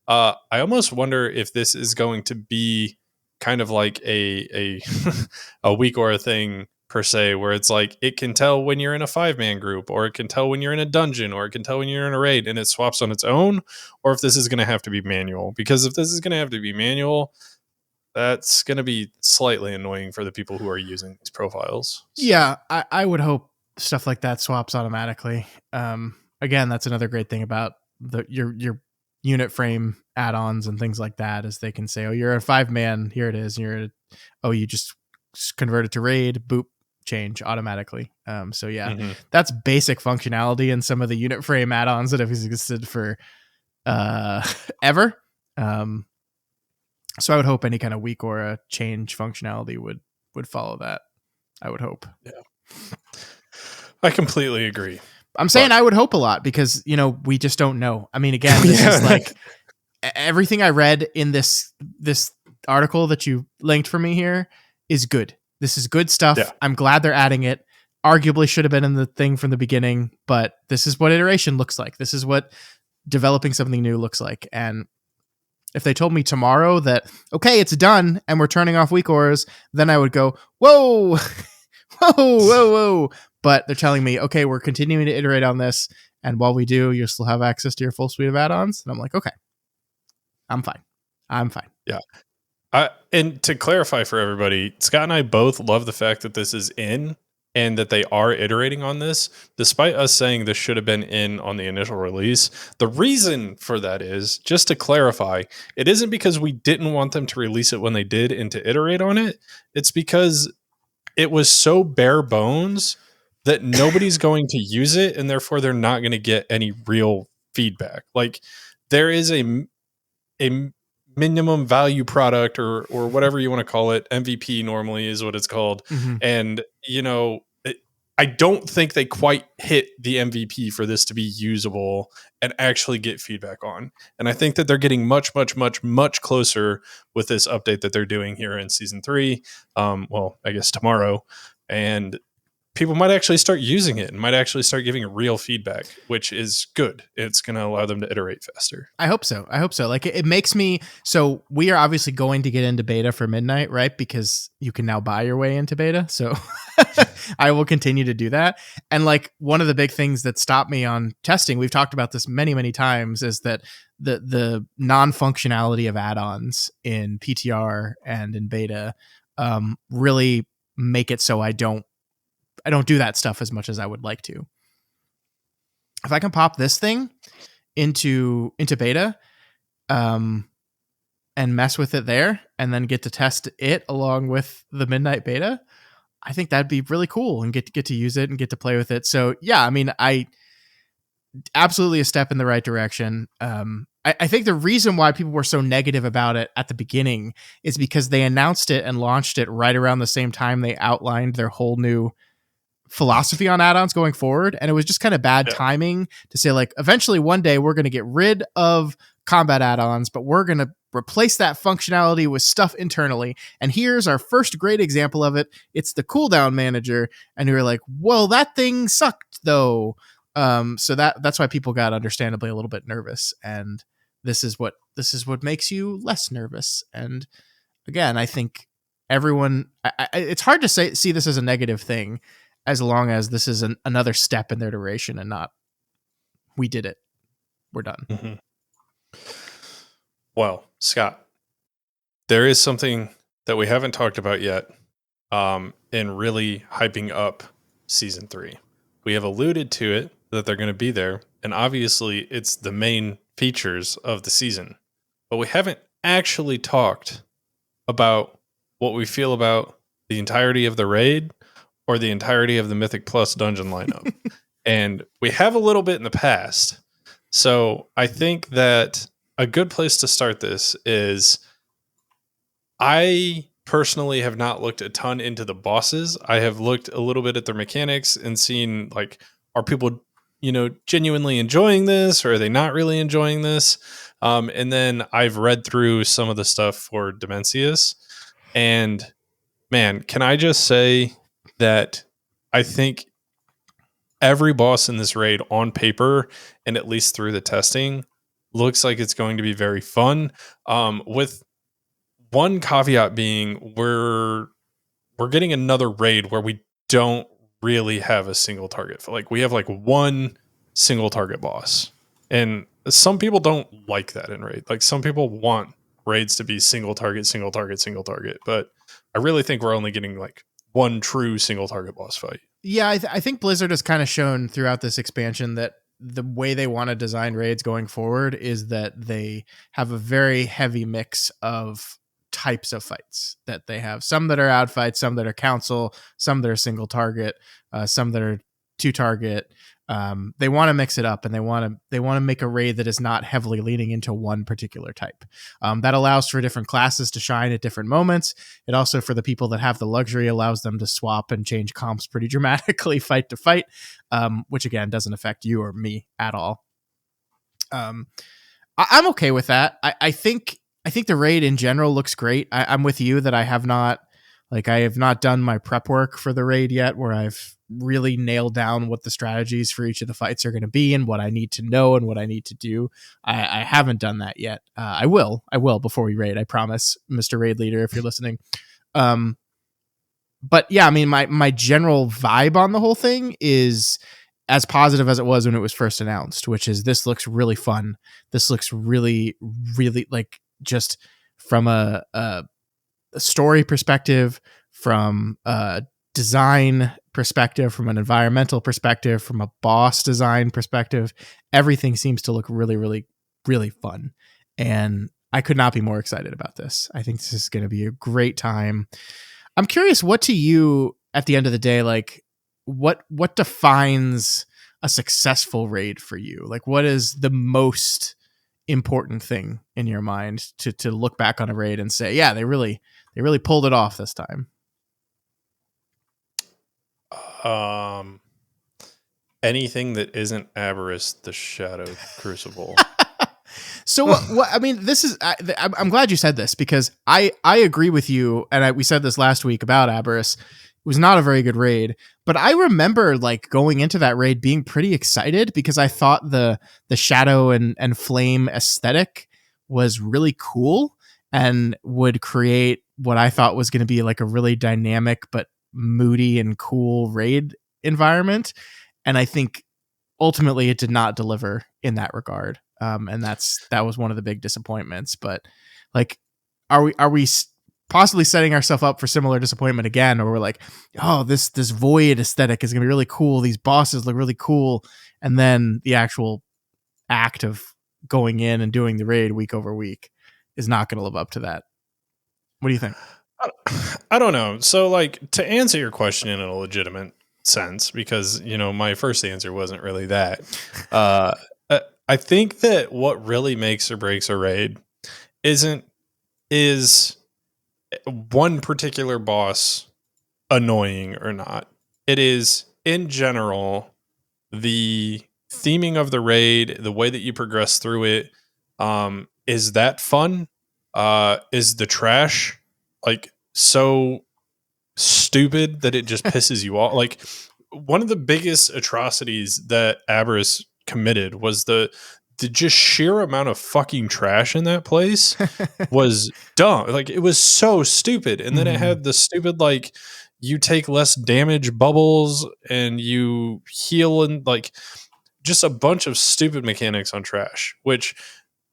I almost wonder if this is going to be kind of like a a weak aura thing per se, where it's like it can tell when you're in a 5-man group, or it can tell when you're in a dungeon, or it can tell when you're in a raid, and it swaps on its own, or if this is going to have to be manual. Because if this is going to have to be manual, that's going to be slightly annoying for the people who are using these profiles. So, Yeah, I would hope stuff like that swaps automatically. Again, that's another great thing about your unit frame add-ons and things like that, is they can say, "Oh, you're a 5-man. Here it is. Oh, you just convert it to raid. Boop, change automatically." So yeah, mhm. that's basic functionality in some of the unit frame add-ons that have existed for ever. Um, so I would hope any kind of weak or a change functionality would follow that. I would hope. Yeah, I completely agree. I'm saying But I would hope a lot because, we just don't know. I mean, again, this is yeah, like everything I read in this article that you linked for me here is good. This is good yeah, stuff. I'm glad they're adding it. Arguably should have been in the thing from the beginning, but this is what iteration looks like. This is what developing something new looks like. And if they told me tomorrow that, okay, it's done and we're turning off weak auras, then I would go, whoa, whoa, whoa, whoa. But they're telling me, okay, we're continuing to iterate on this. And while we do, you'll still have access to your full suite of add-ons. And I'm like, okay, I'm fine. I'm fine. yeah. And to clarify for everybody, Scott and I both love the fact that this is in and that they are iterating on this, despite us saying this should have been in on the initial release. The reason for that is, just to clarify, it isn't because we didn't want them to release it when they did and to iterate on it. It's because it was so bare bones that nobody's going to use it, and therefore they're not going to get any real feedback. Like, there is a minimum value product, or whatever you want to call it. MVP normally is what it's called. Mm-hmm. And I don't think they quite hit the MVP for this to be usable and actually get feedback on. And I think that they're getting much, much, much, much closer with this update that they're doing here in season 3. Well, I guess tomorrow. And people might actually start using it and might actually start giving real feedback, which is good. It's going to allow them to iterate faster. I hope so. Like it makes me, so we are obviously going to get into beta for Midnight, right? Because you can now buy your way into beta. So I will continue to do that. And like one of the big things that stopped me on testing, we've talked about this many, many times, is that the non-functionality of add-ons in PTR and in beta really make it so I don't do that stuff as much as I would like to. If I can pop this thing into beta, and mess with it there, and then get to test it along with the Midnight beta, I think that'd be really cool and get to use it and get to play with it. So yeah, I mean, I absolutely a step in the right direction. I think the reason why people were so negative about it at the beginning is because they announced it and launched it right around the same time they outlined their whole new philosophy on add-ons going forward, and it was just kind of bad timing to say, like, eventually one day we're going to get rid of combat add-ons, but we're going to replace that functionality with stuff internally, and here's our first great example of it. It's the cooldown manager. And we were like, well, that thing sucked though. So that's why people got understandably a little bit nervous, and this is what makes you less nervous. And again, I think everyone, it's hard to see this as a negative thing, as long as this is another step in their duration and not, we did it, we're done. Mm-hmm. Well, Scott, there is something that we haven't talked about yet in really hyping up season 3. We have alluded to it, that they're going to be there, and obviously it's the main features of the season. But we haven't actually talked about what we feel about the entirety of the raid or the entirety of the Mythic Plus dungeon lineup. And we have a little bit in the past. So I think that a good place to start this is, I personally have not looked a ton into the bosses. I have looked a little bit at their mechanics and seen, like, are people, genuinely enjoying this, or are they not really enjoying this? And then I've read through some of the stuff for Demencius, and man, can I just say that I think every boss in this raid on paper, and at least through the testing, looks like it's going to be very fun. With one caveat being, we're getting another raid where we don't really have a single target. Like, we have like one single target boss, and some people don't like that in raid. Like, some people want raids to be single target, single target, single target. But I really think we're only getting like one true single target boss fight. Yeah, I think Blizzard has kind of shown throughout this expansion that the way they want to design raids going forward is that they have a very heavy mix of types of fights. That they have some that are out fights, some that are council, some that are single target, some that are 2 target. They want to mix it up, and they want to make a raid that is not heavily leaning into one particular type. That allows for different classes to shine at different moments. It also, for the people that have the luxury, allows them to swap and change comps pretty dramatically fight to fight, which again doesn't affect you or me at all. I'm okay with that. I think the raid in general looks great. I'm with you that I have not done my prep work for the raid yet, where I've really nailed down what the strategies for each of the fights are going to be and what I need to know and what I need to do. I haven't done that yet. I will before we raid. I promise, Mr. Raid Leader, if you're listening. But yeah, I mean, my general vibe on the whole thing is as positive as it was when it was first announced, which is, this looks really fun. This looks really, really, like, just from a story perspective, from a design perspective, from an environmental perspective, from a boss design perspective, everything seems to look really, really, really fun. And I could not be more excited about this. I think this is going to be a great time. I'm curious, what to you at the end of the day, like, what defines a successful raid for you? Like, what is the most important thing in your mind to look back on a raid and say, yeah, they really pulled it off this time? Anything that isn't Aberrus the Shadow Crucible. So what I mean, this is, I'm glad you said this, because I agree with you, and we said this last week about Aberrus. It was not a very good raid, but I remember, like, going into that raid being pretty excited because I thought the shadow and flame aesthetic was really cool and would create what I thought was going to be like a really dynamic but moody and cool raid environment. And I think ultimately it did not deliver in that regard. And that was one of the big disappointments. But, like, are we possibly setting ourselves up for similar disappointment again, or we're like, oh, this void aesthetic is gonna be really cool, these bosses look really cool, and then the actual act of going in and doing the raid week over week is not going to live up to that? What do you think? I don't know. So, like, to answer your question in a legitimate sense, because my first answer wasn't really that. Uh, uh, I think that what really makes or breaks a raid isn't is one particular boss annoying or not. It is in general the theming of the raid, the way that you progress through it. Is that fun? Is the trash like so stupid that it just pisses you off? Like, one of the biggest atrocities that Abris committed was the just sheer amount of fucking trash in that place was dumb. Like, it was so stupid. And then it Mhm. had the stupid, like, you take less damage bubbles and you heal, and like just a bunch of stupid mechanics on trash, which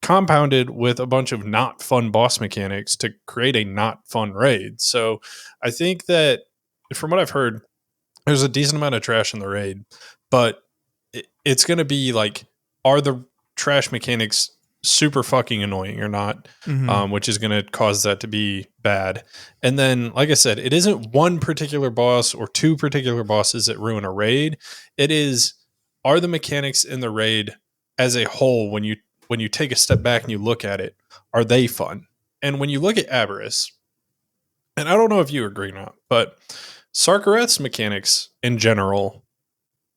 compounded with a bunch of not fun boss mechanics to create a not fun raid. So I think that from what I've heard, there's a decent amount of trash in the raid, but it's going to be like, are the trash mechanics super fucking annoying or not? Mhm. Which is going to cause that to be bad. And then, like I said, it isn't one particular boss or two particular bosses that ruin a raid. It is, are the mechanics in the raid as a whole, when you take a step back and you look at it, are they fun? And when you look at Aberys, and I don't know if you agree or not, but Sarkareth's mechanics in general,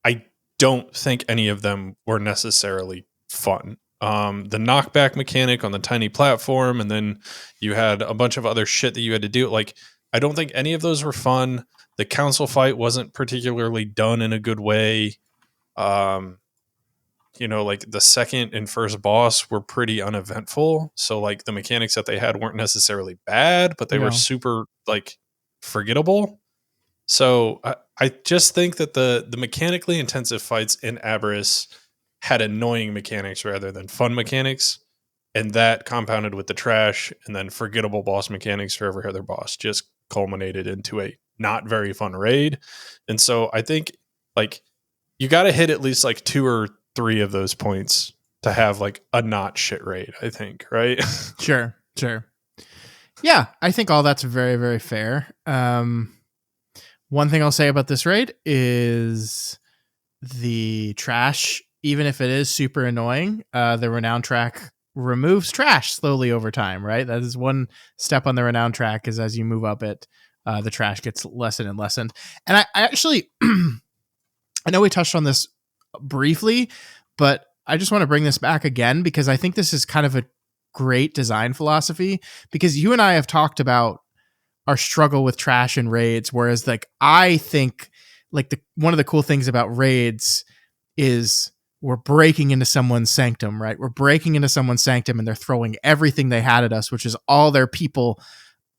I don't think any of them were necessarily fun. The knockback mechanic on the tiny platform, and then you had a bunch of other shit that you had to do. Like, I don't think any of those were fun. The council fight wasn't particularly done in a good way. Um, like the second and first boss were pretty uneventful. So like the mechanics that they had weren't necessarily bad, but they were Yeah. super like forgettable. So I just think that the mechanically intensive fights in Aberys had annoying mechanics rather than fun mechanics, and that compounded with the trash and then forgettable boss mechanics for every other boss just culminated into a not very fun raid. And so I think, like, you got to hit at least like two or three of those points to have like a not shit raid, I think, right? Sure. Sure. Yeah, I think all that's very, very fair. One thing I'll say about this raid is the trash, even if it is super annoying, the renown track removes trash slowly over time, right? That is one step on the renown track, is as you move up it, the trash gets lessened and lessened. And I actually, I know we touched on this briefly, but I just want to bring this back again because I think this is kind of a great design philosophy, because you and I have talked about our struggle with trash and raids, whereas like I think like the one of the cool things about raids is we're breaking into someone's sanctum, right? We're breaking into someone's sanctum and they're throwing everything they had at us, which is all their people,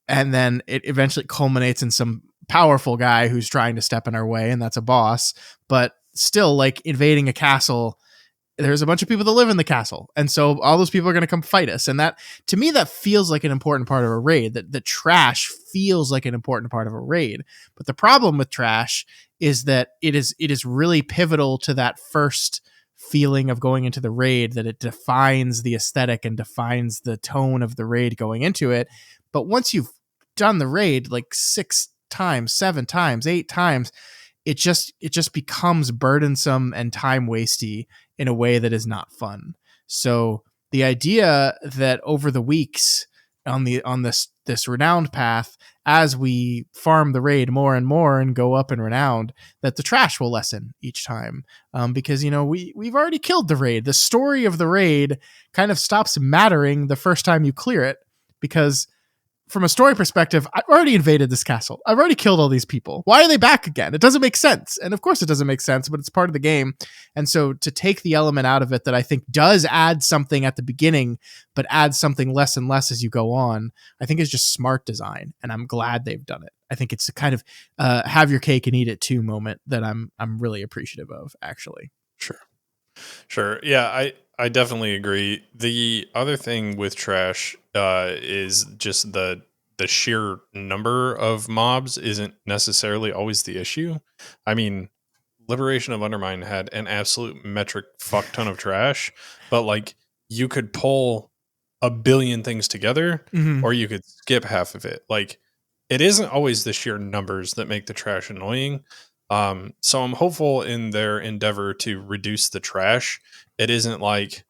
and then it eventually culminates in some powerful guy who's trying to step in our way, and that's a boss. But still, like invading a castle, there's a bunch of people that live in the castle, and so all those people are going to come fight us. And that, to me, that feels like an important part of a raid. That the trash feels like an important part of a raid. But the problem with trash is that it is really pivotal to that first feeling of going into the raid, that it defines the aesthetic and defines the tone of the raid going into it. But once you've done the raid like 6 times, 7 times, 8 times, it just becomes burdensome and time wasty in a way that is not fun. So the idea that over the weeks on this renowned path, as we farm the raid more and more and go up in renowned, that the trash will lessen each time, because we've already killed the raid. The story of the raid kind of stops mattering the first time you clear it, because from a story perspective, I've already invaded this castle. I've already killed all these people. Why are they back again? It doesn't make sense. And of course it doesn't make sense, but it's part of the game. And so to take the element out of it that I think does add something at the beginning, but adds something less and less as you go on, I think is just smart design. And I'm glad they've done it. I think it's a kind of have your cake and eat it too moment that I'm really appreciative of, actually. Sure. Sure. Yeah, I definitely agree. The other thing with trash is just the sheer number of mobs isn't necessarily always the issue. I mean, Liberation of Undermine had an absolute metric fuck ton of trash, but like, you could pull a billion things together Mm-hmm. or you could skip half of it. Like, it isn't always the sheer numbers that make the trash annoying. So I'm hopeful in their endeavor to reduce the trash. It isn't like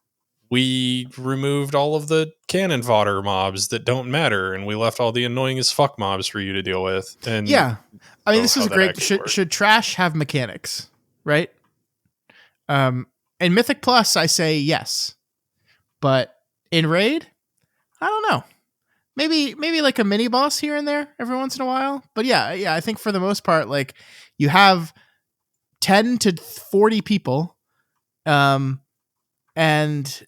we removed all of the cannon fodder mobs that don't matter and we left all the annoying as fuck mobs for you to deal with. And Yeah. I mean, know this is how a that great. actually works. Should trash have mechanics, right? In Mythic Plus, I say yes, but in Raid, I don't know. Maybe like a mini boss here and there every once in a while. But yeah, I think for the most part, like you have 10 to 40 people, um, and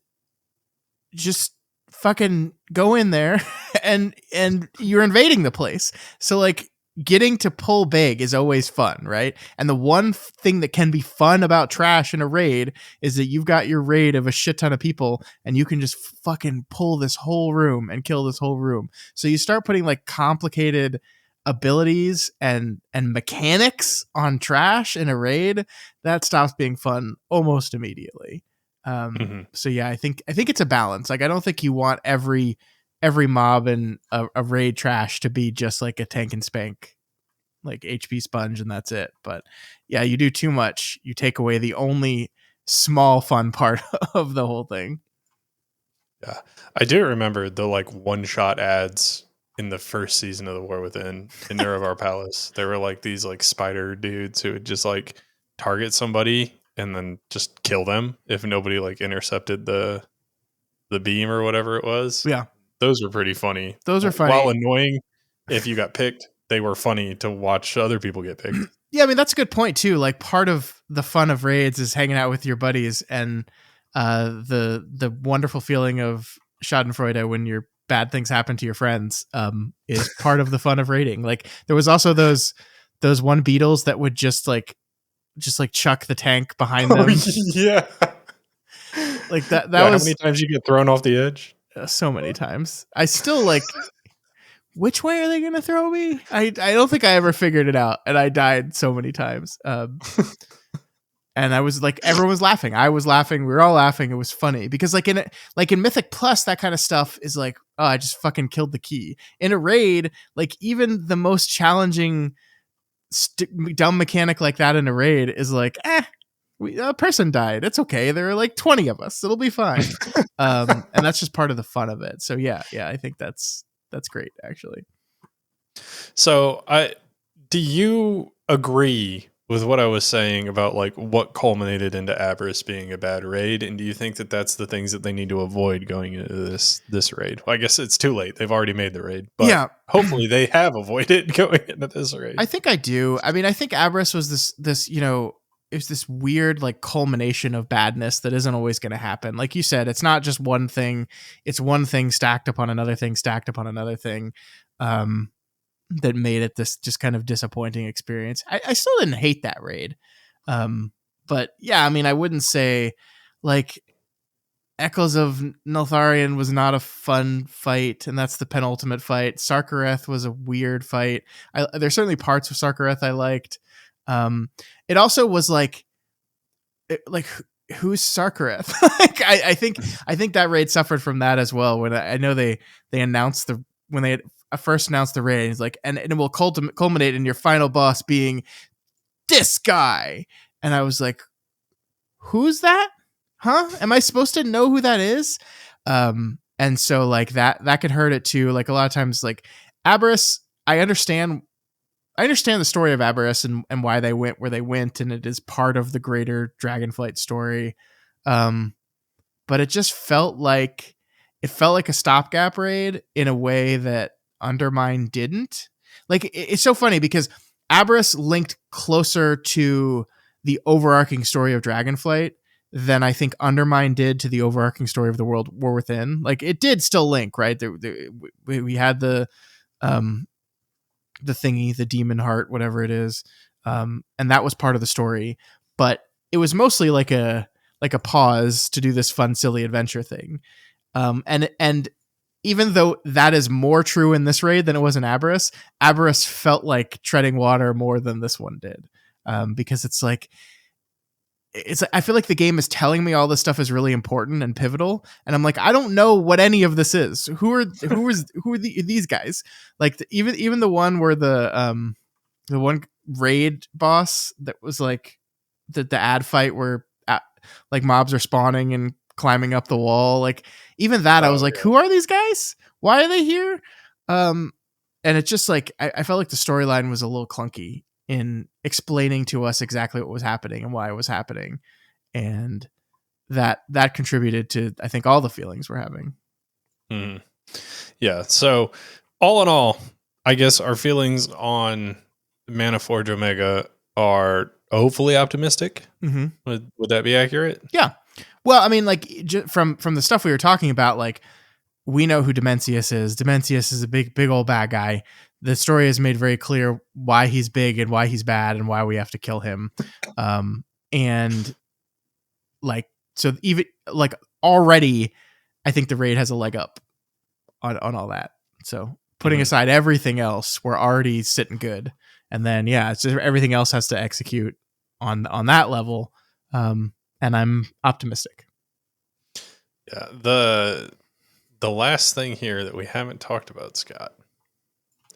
just fucking go in there and you're invading the place. So like getting to pull big is always fun, right? And the one thing that can be fun about trash in a raid is that you've got your raid of a shit ton of people and you can just fucking pull this whole room and kill this whole room. So you start putting like complicated abilities and mechanics on trash in a raid, that stops being fun almost immediately. So yeah, I think it's a balance. Like I don't think you want every mob in a raid trash to be just like a tank and spank, like HP sponge, and that's it. But yeah, you do too much, you take away the only small fun part of the whole thing. Yeah. I do remember the like one shot ads in the first season of the War Within in Nerevar Palace. There were like these like spider dudes who would just like target somebody and then just kill them if nobody like intercepted the beam or whatever it was. Yeah, Those were pretty funny. those are While funny. annoying if you got picked, they were funny to watch other people get picked. Yeah, I mean that's a good point too. Like part of the fun of raids is hanging out with your buddies and the wonderful feeling of Schadenfreude when your bad things happen to your friends is part of the fun of raiding. Like there was also those one beetles that would just like chuck the tank behind Oh them. yeah. Like that Yeah, how was many times you get thrown off the edge? so many times. I still like which way are they going to throw me? I don't think I ever figured it out, and I died so many times. And I was like, everyone was laughing. I was laughing. We were all laughing. It was funny because like in Mythic Plus, that kind of stuff is like, oh, I just fucking killed the key. In a raid, like even the most challenging dumb mechanic like that in a raid is like, a person died. It's okay. There are like 20 of us. It'll be fine. And that's just part of the fun of it. So yeah, I think that's great actually. So, do you agree with what I was saying about like what culminated into Abris being a bad raid, and do you think that that's the things that they need to avoid going into this raid? Well, I guess it's too late; they've already made the raid, but Yeah. hopefully they have avoided going into this raid. I think I do. I mean, I think Abris was this it was this weird like culmination of badness that isn't always going to happen. Like you said, it's not just one thing; it's one thing stacked upon another thing, stacked upon another thing. That made it this just kind of disappointing experience. I still didn't hate that raid. But yeah, I mean, I wouldn't say like Echoes of Neltharion was not a fun fight, and that's the penultimate fight. Sarkareth was a weird fight. There's certainly parts of Sarkareth I liked. It also was like who's Sarkareth? Like I think that raid suffered from that as well. When I know they announced when they had first announced the raid, it's like, and it will culminate in your final boss being this guy, and I was like, who's that? Huh? Am I supposed to know who that is? And so like that could hurt it too. Like a lot of times, like Aberys, I understand the story of Aberys and why they went where they went, and it is part of the greater Dragonflight story. But it just felt like a stopgap raid in a way that Undermine didn't. Like it's so funny because Aberys linked closer to the overarching story of Dragonflight than I think Undermine did to the overarching story of the World War Within. Like it did still link, right? We had the thingy, the demon heart, whatever it is, and that was part of the story. But it was mostly like a pause to do this fun, silly adventure thing. And even though that is more true in this raid than it was in Aberys, Aberys felt like treading water more than this one did, because it's like I feel like the game is telling me all this stuff is really important and pivotal, and I'm like, I don't know what any of this is. These guys? Like even the one where the one raid boss that was like the ad fight where like mobs are spawning and climbing up the wall. Like even that, I was like, who are these guys? Why are they here? And it's just like I felt like the storyline was a little clunky in explaining to us exactly what was happening and why it was happening, and that contributed to, I think, all the feelings we're having. Mm. Yeah. So all in all, I guess our feelings on Mana Forge Omega are hopefully optimistic. Mm-hmm. Would that be accurate? Yeah. Well, I mean, like from the stuff we were talking about, like we know who Dimensius is. Dimensius is a big old bad guy. The story has made very clear why he's big and why he's bad and why we have to kill him. And like, so even like already, I think the raid has a leg up on all that. So putting aside everything else, we're already sitting good. And then, yeah, it's just everything else has to execute on that level. And I'm optimistic. Yeah. The last thing here that we haven't talked about, Scott,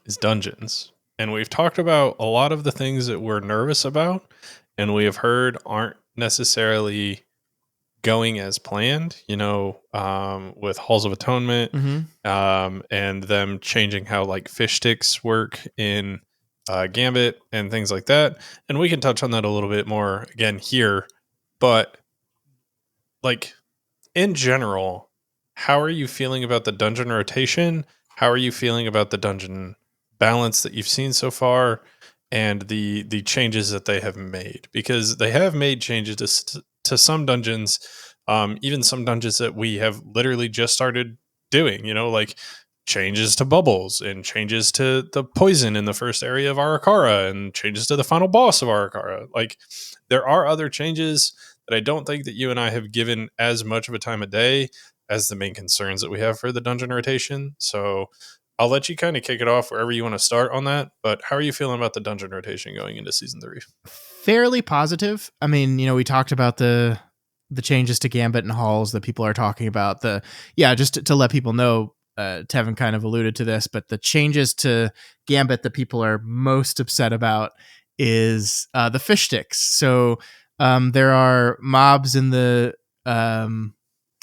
is dungeons. And we've talked about a lot of the things that we're nervous about and we have heard aren't necessarily going as planned, with Halls of Atonement, and them changing how like fish sticks work in Gambit and things like that. And we can touch on that a little bit more again here. But like in general, how are you feeling about the dungeon rotation? How are you feeling about the dungeon balance that you've seen so far, and the changes that they have made? Because they have made changes to some dungeons, even some dungeons that we have literally just started doing. Like changes to bubbles and changes to the poison in the first area of Arakara and changes to the final boss of Arakara. Like there are other changes that I don't think that you and I have given as much of a time of day as the main concerns that we have for the dungeon rotation. So I'll let you kind of kick it off wherever you want to start on that. But how are you feeling about the dungeon rotation going into season 3? Fairly positive. I mean, we talked about the changes to Gambit and Halls that people are talking about. Just to let people know, Tevin kind of alluded to this, but the changes to Gambit that people are most upset about is the fish sticks. So there are mobs in the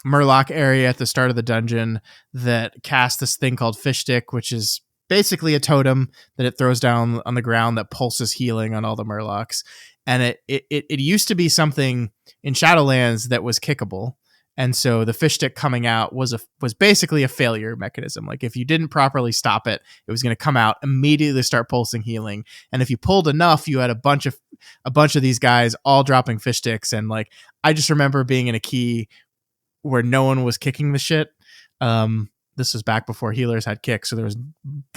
Murloc area at the start of the dungeon that cast this thing called fish stick, which is basically a totem that it throws down on the ground that pulses healing on all the Murlocs. And it used to be something in Shadowlands that was kickable. And so the fish stick coming out was basically a failure mechanism. Like if you didn't properly stop it, it was going to come out, immediately start pulsing healing. And if you pulled enough, you had a bunch of these guys all dropping fish sticks. And like, I just remember being in a key where no one was kicking the shit. This was back before healers had kicks, so there was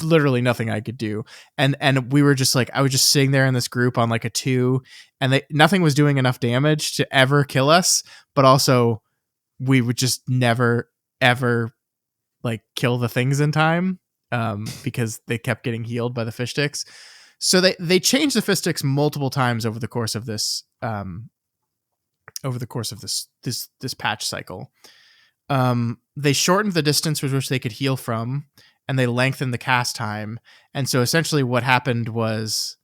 literally nothing I could do. And we were just like, I was just sitting there in this group on like a 2, and nothing was doing enough damage to ever kill us, but also we would just never ever like kill the things in time, because they kept getting healed by the fish sticks. So they changed the fish sticks multiple times over the course of this this patch cycle. They shortened the distance with which they could heal from, and they lengthened the cast time. And so essentially what happened was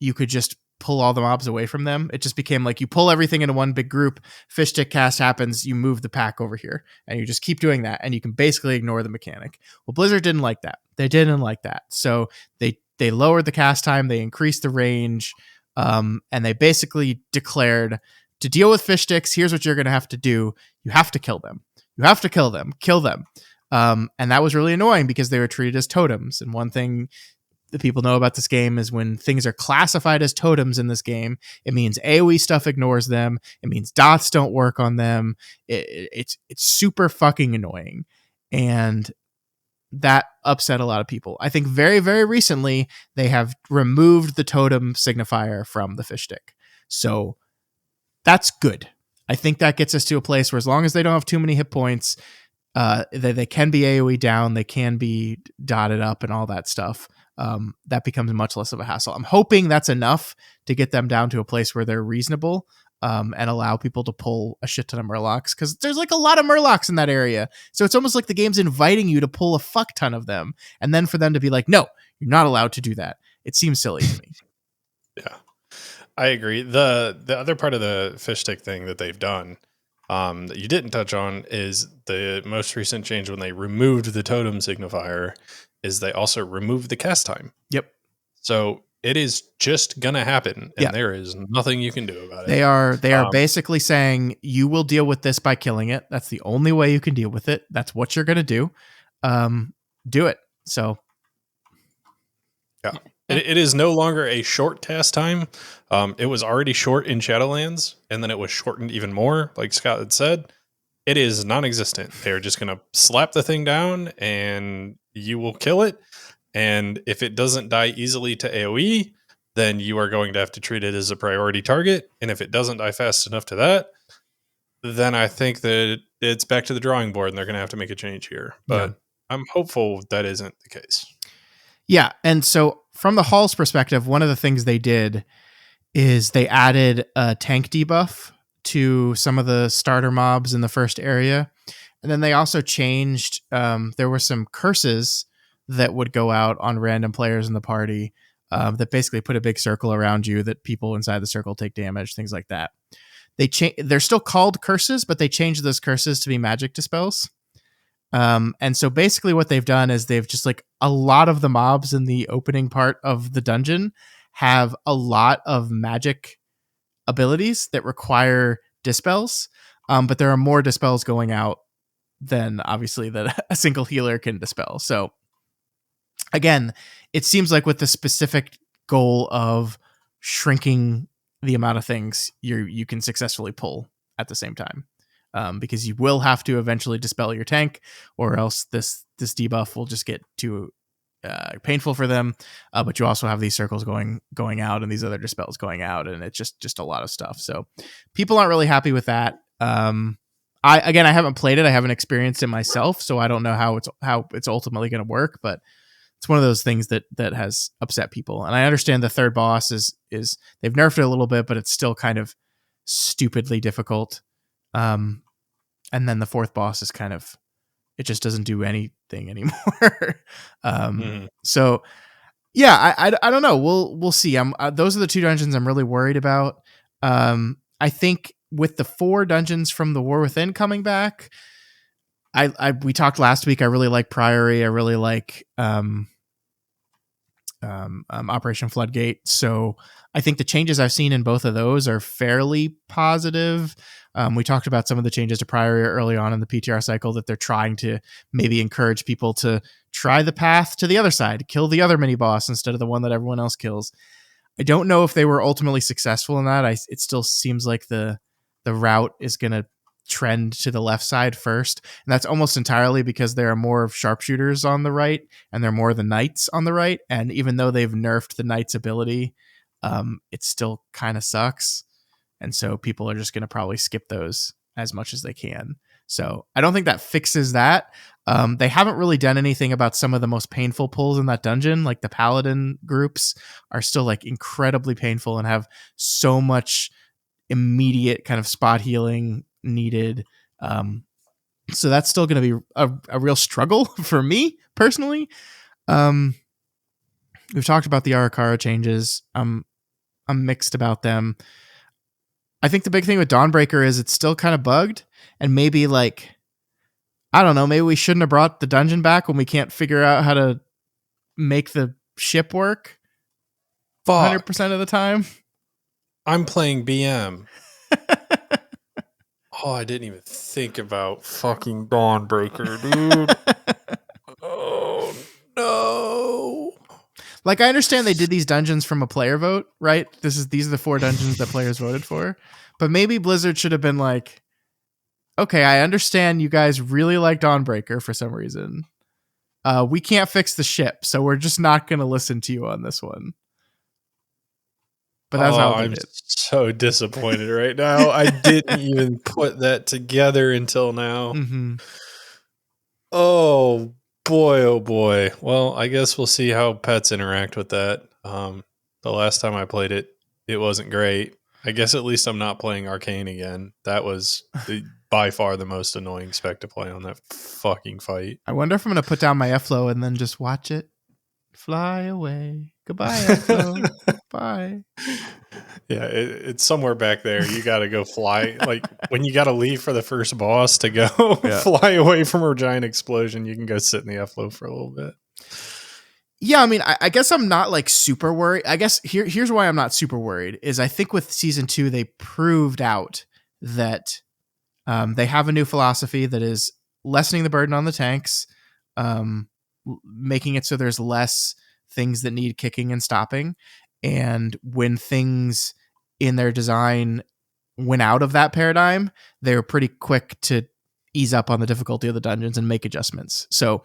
you could just pull all the mobs away from them. It just became like you pull everything into one big group, fish stick cast happens, you move the pack over here, and you just keep doing that, and you can basically ignore the mechanic. Well, Blizzard didn't like that. They didn't like that. So they lowered the cast time, they increased the range, and they basically declared, to deal with fish sticks, here's what you're going to have to do. You have to kill them. You have to kill them. Kill them. And that was really annoying because they were treated as totems. And one thing that people know about this game is when things are classified as totems in this game, it means AoE stuff ignores them. It means dots don't work on them. It's super fucking annoying. And that upset a lot of people. I think very, very recently, they have removed the totem signifier from the fish stick. So that's good. I think that gets us to a place where as long as they don't have too many hit points, they can be AoE down, they can be dotted up and all that stuff. That becomes much less of a hassle. I'm hoping that's enough to get them down to a place where they're reasonable. and allow people to pull a shit ton of murlocs, because there's like a lot of murlocs in that area. So it's almost like the game's inviting you to pull a fuck ton of them, and then for them to be like, no, you're not allowed to do that. It seems silly to me. Yeah, I agree. The other part of the fish stick thing that they've done that you didn't touch on is the most recent change when they removed the totem signifier is they also removed the cast time. Yep. So it is just gonna happen, and there is nothing you can do about it. They are basically saying you will deal with this by killing it. That's the only way you can deal with it. That's what you're gonna do. Do it. So yeah. It is no longer a short cast time. It was already short in Shadowlands, and then it was shortened even more, like Scott had said. It is non-existent. They're just going to slap the thing down, and you will kill it. And if it doesn't die easily to AoE, then you are going to have to treat it as a priority target. And if it doesn't die fast enough to that, then I think that it's back to the drawing board, and they're going to have to make a change here. But I'm hopeful that isn't the case. Yeah, and so from the Hall's perspective, one of the things they did is they added a tank debuff to some of the starter mobs in the first area. And then they also changed, there were some curses that would go out on random players in the party that basically put a big circle around you that people inside the circle take damage, things like that. They're still called curses, but they changed those curses to be magic dispels. And so basically what they've done is they've just like a lot of the mobs in the opening part of the dungeon have a lot of magic abilities that require dispels. But there are more dispels going out than obviously that a single healer can dispel. So again, it seems like with the specific goal of shrinking the amount of things you can successfully pull at the same time. Because you will have to eventually dispel your tank, or else this debuff will just get too painful for them. But you also have these circles going out and these other dispels going out, and it's just a lot of stuff. So people aren't really happy with that. I haven't played it, I haven't experienced it myself, so I don't know how it's ultimately going to work. But it's one of those things that has upset people. And I understand the third boss is they've nerfed it a little bit, but it's still kind of stupidly difficult. And then the fourth boss is kind of, it just doesn't do anything anymore. So yeah, I don't know. We'll see. Those are the two dungeons I'm really worried about. I think with the 4 dungeons from the War Within coming back, we talked last week. I really like Priory. I really like Operation Floodgate. So I think the changes I've seen in both of those are fairly positive. We talked about some of the changes to Priory early on in the PTR cycle, that they're trying to maybe encourage people to try the path to the other side, kill the other mini boss instead of the one that everyone else kills. I don't know if they were ultimately successful in that. It still seems like the route is going to trend to the left side first, and that's almost entirely because there are more sharpshooters on the right and there are more of the knights on the right. And even though they've nerfed the knight's ability, it still kind of sucks, and so people are just going to probably skip those as much as they can. So I don't think that fixes that. They haven't really done anything about some of the most painful pulls in that dungeon. Like the paladin groups are still like incredibly painful and have so much immediate kind of spot healing needed. So that's still going to be a real struggle for me personally. We've talked about the Arakara changes. I'm mixed about them. I think the big thing with Dawnbreaker is it's still kind of bugged, and maybe like, I don't know, maybe we shouldn't have brought the dungeon back when we can't figure out how to make the ship work 100% of the time. I'm playing BM. Oh, I didn't even think about fucking Dawnbreaker, dude. Oh, no. Like, I understand they did these dungeons from a player vote, right? These are the 4 dungeons that players voted for. But maybe Blizzard should have been like, okay, I understand you guys really like Dawnbreaker for some reason. We can't fix the ship, so we're just not going to listen to you on this one. But that's how they I'm did. so disappointed right now. I didn't even put that together until now. Mm-hmm. Oh boy. Well, I guess we'll see how pets interact with that. The last time I played it, it wasn't great. I guess at least I'm not playing Arcane again. That was by far the most annoying spec to play on that fucking fight. I wonder if I'm going to put down my F-Flow and then just watch it fly away. Goodbye, F-Flow. Bye. Yeah, it's somewhere back there. You got to go fly. Like when you got to leave for the first boss to go fly away from a giant explosion, you can go sit in the F-Flow for a little bit. Yeah, I mean, I guess I'm not like super worried. I guess here's why I'm not super worried is I think with season 2 they proved out that they have a new philosophy that is lessening the burden on the tanks, making it so there's less things that need kicking and stopping. And when things in their design went out of that paradigm, they were pretty quick to ease up on the difficulty of the dungeons and make adjustments. So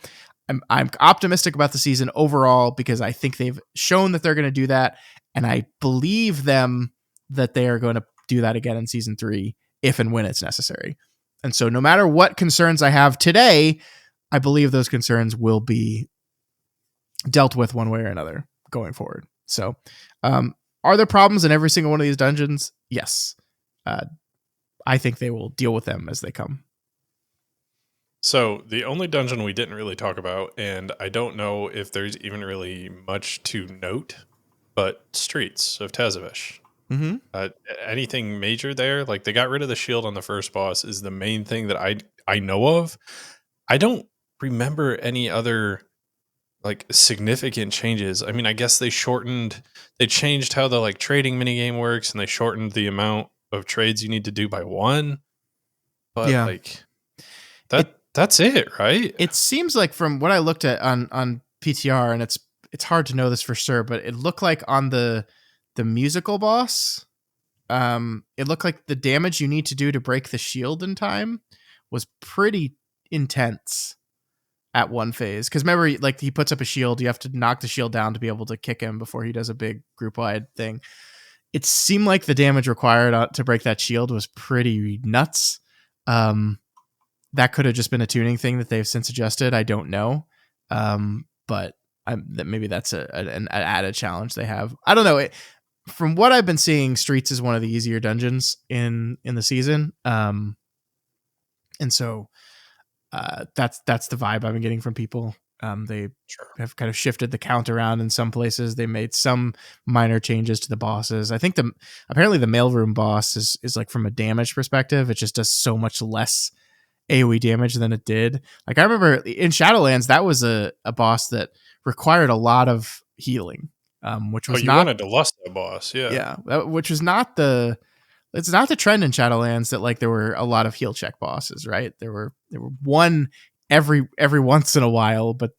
I'm optimistic about the season overall because I think they've shown that they're going to do that. And I believe them that they are going to do that again in season 3 if and when it's necessary. And so no matter what concerns I have today, I believe those concerns will be dealt with one way or another going forward. So are there problems in every single one of these dungeons? Yes. I think they will deal with them as they come. So the only dungeon we didn't really talk about, and I don't know if there's even really much to note, but Streets of Tazavish. Mm-hmm. Anything major there? Like they got rid of the shield on the first boss is the main thing that I know of. I don't remember any other like significant changes. I mean, I guess they changed how the like trading minigame works, and they shortened the amount of trades you need to do by 1. But like that's it, right? It seems like from what I looked at on PTR, and it's hard to know this for sure, but it looked like on the musical boss, it looked like the damage you need to do to break the shield in time was pretty intense at one phase. Because remember, like he puts up a shield, you have to knock the shield down to be able to kick him before he does a big group wide thing. It seemed like the damage required to break that shield was pretty nuts. That could have just been a tuning thing that they've since adjusted. I don't know. But maybe that's an added challenge they have. I don't know. From what I've been seeing, Streets is one of the easier dungeons in the season. And so that's the vibe I've been getting from people. They have kind of shifted the count around in some places. They made some minor changes to the bosses. I think apparently the mailroom boss is like from a damage perspective, it just does so much less AoE damage than it did. Like I remember in Shadowlands, that was a boss that required a lot of healing, which was not wanted to lust that boss, yeah, which was not it's not the trend in Shadowlands that like there were a lot of heal check bosses, right? There were one every once in a while, but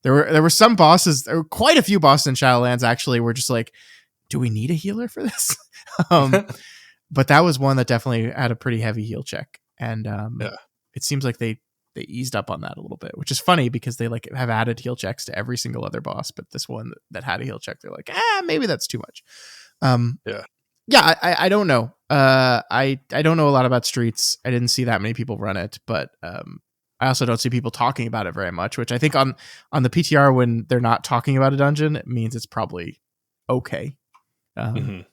there were some bosses. There were quite a few bosses in Shadowlands actually. Were just like, do we need a healer for this? But that was one that definitely had a pretty heavy heal check, and it seems like they eased up on that a little bit, which is funny because they like have added heal checks to every single other boss, but this one that had a heal check, they're like, maybe that's too much. I don't know. I don't know a lot about Streets. I didn't see that many people run it, but I also don't see people talking about it very much, which I think on the PTR when they're not talking about a dungeon, it means it's probably okay. And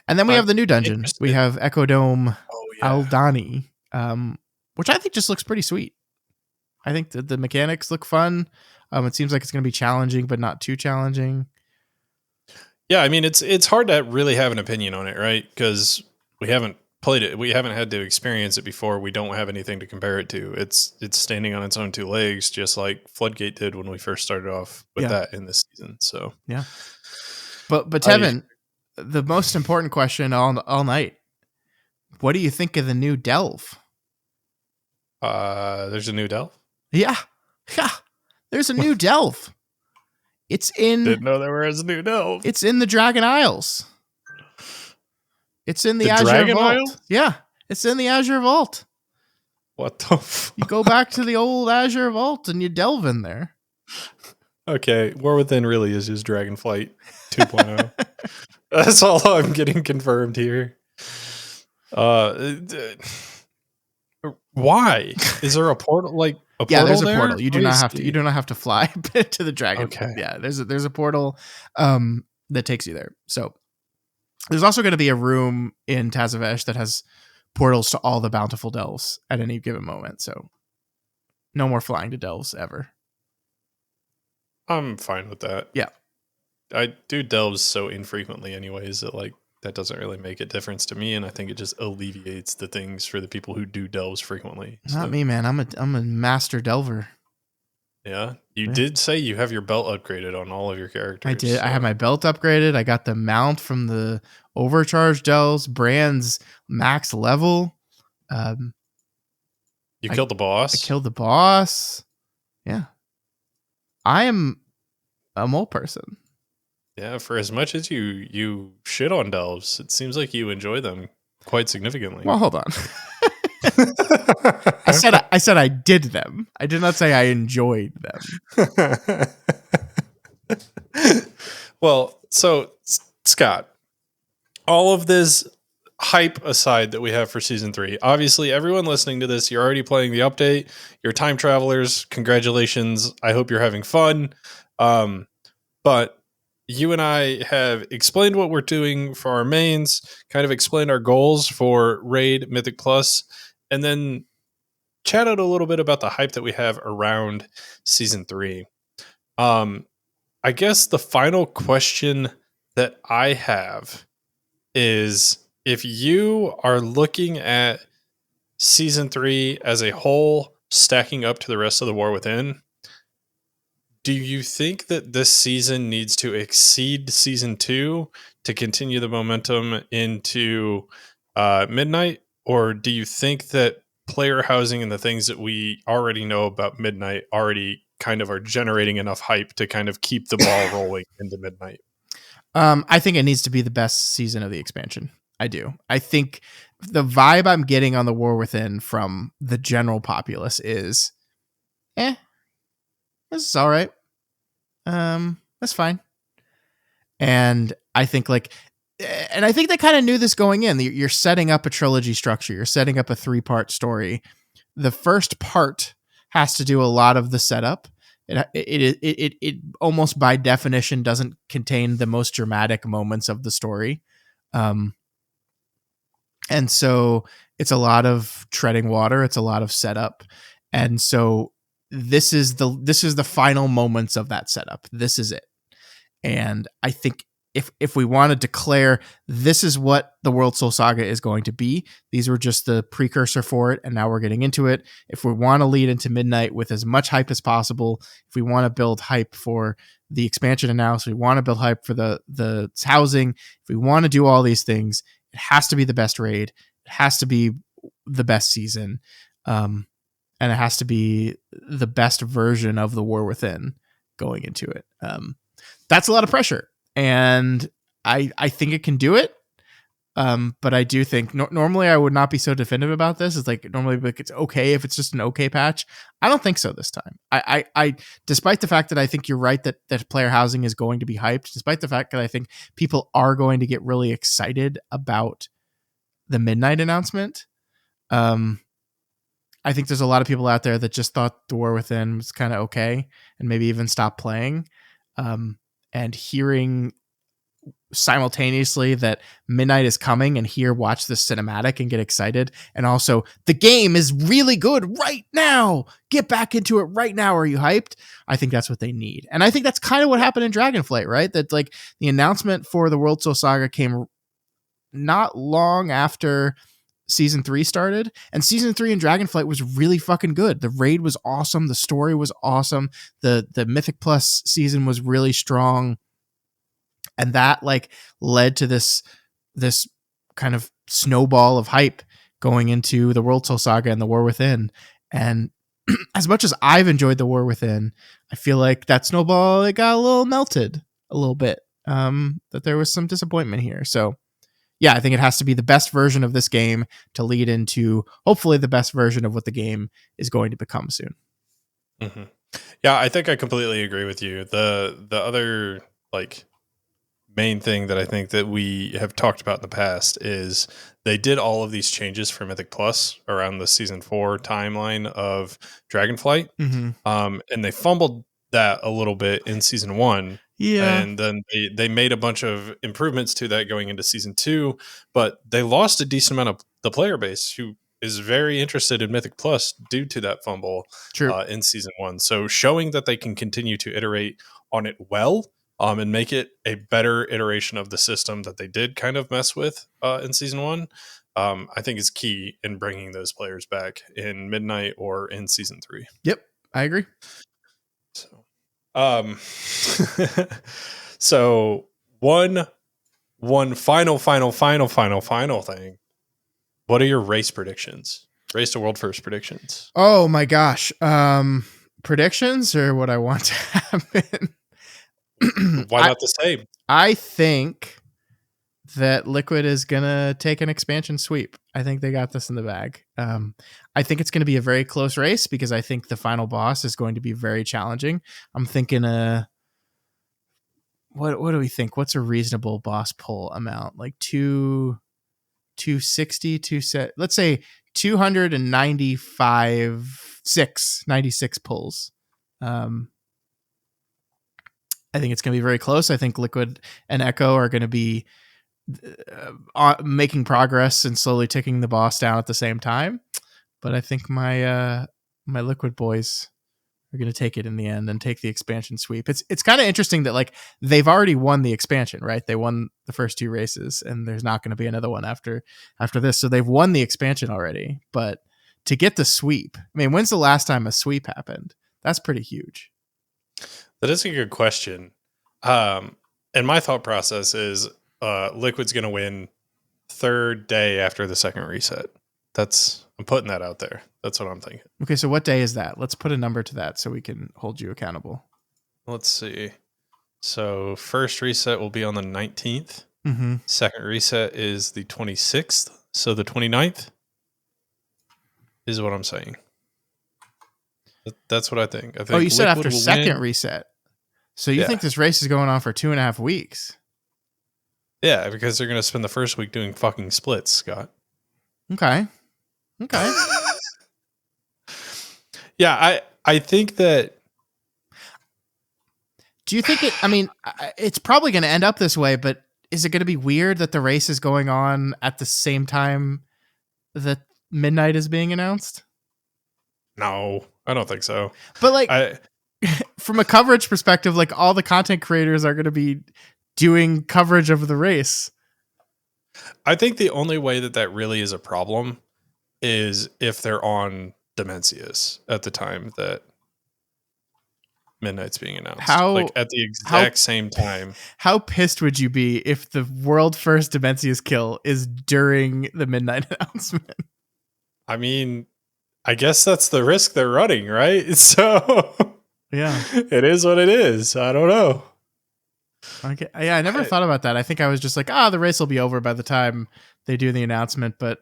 then we have the new dungeon. We have Echo Dome Aldani, which I think just looks pretty sweet. I think the mechanics look fun. It seems like it's going to be challenging, but not too challenging. Yeah, I mean, it's hard to really have an opinion on it, right? Because we haven't played it. We haven't had to experience it before. We don't have anything to compare it to. It's standing on its own 2 legs, just like Floodgate did when we first started off with that in this season. So yeah. But Tevin, the most important question all night. What do you think of the new Delve? There's a new Delve? Yeah. There's a new Delve. It's in. Didn't know there was a new Delve. It's in the Dragon Isles. It's in the Azure Dragon Vault. Isle? Yeah, it's in the Azure Vault. What the fuck? You go back to the old Azure Vault and you delve in there. Okay, War Within really is just Dragonflight 2.0. That's all I'm getting confirmed here. Why? Is there a portal? Like a portal? Yeah, there's a there? portal. You do not have to fly to the dragon. Okay. Yeah, there's a portal that takes you there. So There's also going to be a room in Tazavesh that has portals to all the bountiful delves at any given moment. So no more flying to delves ever. I'm fine with that. Yeah. I do delves so infrequently anyways that like that doesn't really make a difference to me, and I think it just alleviates the things for the people who do delves frequently. Not me, man. I'm a master delver. Yeah. You did say you have your belt upgraded on all of your characters. I did. So. I have my belt upgraded. I got the mount from the overcharge delves, Brand's max level. You killed the boss? I killed the boss. Yeah. I am a mole person. Yeah, for as much as you shit on delves, it seems like you enjoy them quite significantly. Well, hold on. I said I did them. I did not say I enjoyed them. Well, so Scott, all of this hype aside that we have for season 3, obviously everyone listening to this, you're already playing the update. You're time travelers. Congratulations. I hope you're having fun. But you and I have explained what we're doing for our mains, kind of explained our goals for Raid Mythic Plus, and then chatted a little bit about the hype that we have around season 3. I guess the final question that I have is, if you are looking at season 3 as a whole, stacking up to the rest of the War Within, do you think that this season needs to exceed season 2 to continue the momentum into Midnight? Or do you think that player housing and the things that we already know about Midnight already kind of are generating enough hype to kind of keep the ball rolling into Midnight? I think it needs to be the best season of the expansion. I do. I think the vibe I'm getting on the War Within from the general populace is, this is all right. That's fine. And I think they kind of knew this going in. You're setting up a trilogy structure. You're setting up a 3-part story. The first part has to do a lot of the setup. It almost by definition doesn't contain the most dramatic moments of the story. And so it's a lot of treading water. It's a lot of setup. And so this is the final moments of that setup. This is it. And I think if we want to declare this is what the World Soul Saga is going to be, these were just the precursor for it, and now we're getting into it. If we want to lead into Midnight with as much hype as possible, if we want to build hype for the expansion announced, we want to build hype for the housing, if we want to do all these things, it has to be the best raid, it has to be the best season, and it has to be the best version of the War Within going into it. That's a lot of pressure, and I think it can do it. But I do think normally I would not be so definitive about this. It's like normally it's okay if it's just an okay patch. I don't think so this time. I despite the fact that I think you're right that player housing is going to be hyped, despite the fact that I think people are going to get really excited about the Midnight announcement. I think there's a lot of people out there that just thought the War Within was kind of okay and maybe even stopped playing. And hearing simultaneously that Midnight is coming and watch this cinematic and get excited. And also the game is really good right now. Get back into it right now. Are you hyped? I think that's what they need. And I think that's kind of what happened in Dragonflight, right? That like the announcement for the World Soul Saga came not long after season 3 started, and season 3 in Dragonflight was really fucking good. The raid was awesome. The story was awesome. The Mythic Plus season was really strong. And that like led to this kind of snowball of hype going into the World Soul Saga and the War Within. And as much as I've enjoyed the War Within, I feel like that snowball, it got a little melted a little bit. That there was some disappointment here. So yeah, I think it has to be the best version of this game to lead into hopefully the best version of what the game is going to become soon. Mm-hmm. Yeah, I think I completely agree with you. The other like main thing that I think that we have talked about in the past is they did all of these changes for Mythic Plus around the season 4 timeline of Dragonflight. Mm-hmm. And they fumbled that a little bit in season 1. Yeah, And then they made a bunch of improvements to that going into season 2, but they lost a decent amount of the player base who is very interested in Mythic Plus due to that fumble true. in season 1. So showing that they can continue to iterate on it well, and make it a better iteration of the system that they did kind of mess with in season 1, I think is key in bringing those players back in Midnight or in season 3. Yep, I agree. So, so one final thing. What are your race predictions? Race to world first predictions. Oh my gosh. Predictions or what I want to happen? Why not the same? I think that Liquid is gonna take an expansion sweep. I think they got this in the bag. I think it's going to be a very close race because I think the final boss is going to be very challenging. I'm thinking, what do we think? What's a reasonable boss pull amount? Like 260, let's say 295, 96 pulls. I think it's going to be very close. I think Liquid and Echo are going to be making progress and slowly ticking the boss down at the same time. But I think my Liquid boys are going to take it in the end and take the expansion sweep. It's kind of interesting that like they've already won the expansion, right? They won the first 2 races, and there's not going to be another one after this. So they've won the expansion already. But to get the sweep, I mean, when's the last time a sweep happened? That's pretty huge. That is a good question. And my thought process is Liquid's going to win 3rd day after the second reset. I'm putting that out there. That's what I'm thinking. Okay, so what day is that? Let's put a number to that so we can hold you accountable. Let's see. So first reset will be on the 19th. Mm-hmm. Second reset is the 26th. So the 29th is what I'm saying. That's what I think. I think You said Liquid after will second win. reset. So you think this race is going on for 2.5 weeks? Yeah, because they're going to spend the first week doing fucking splits, Scott. Okay. Yeah, I think that. Do you think it's probably going to end up this way, but is it going to be weird that the race is going on at the same time that Midnight is being announced? No, I don't think so. But like, from a coverage perspective, like all the content creators are going to be doing coverage of the race. I think the only way that really is a problem is if they're on Dimensius at the time that Midnight's being announced. Like at the exact same time. How pissed would you be if the world first Dimensius kill is during the Midnight announcement? I mean, I guess that's the risk they're running, right? So yeah, it is what it is. I don't know. Okay. Yeah, I never thought about that. I think I was just like, the race will be over by the time they do the announcement, but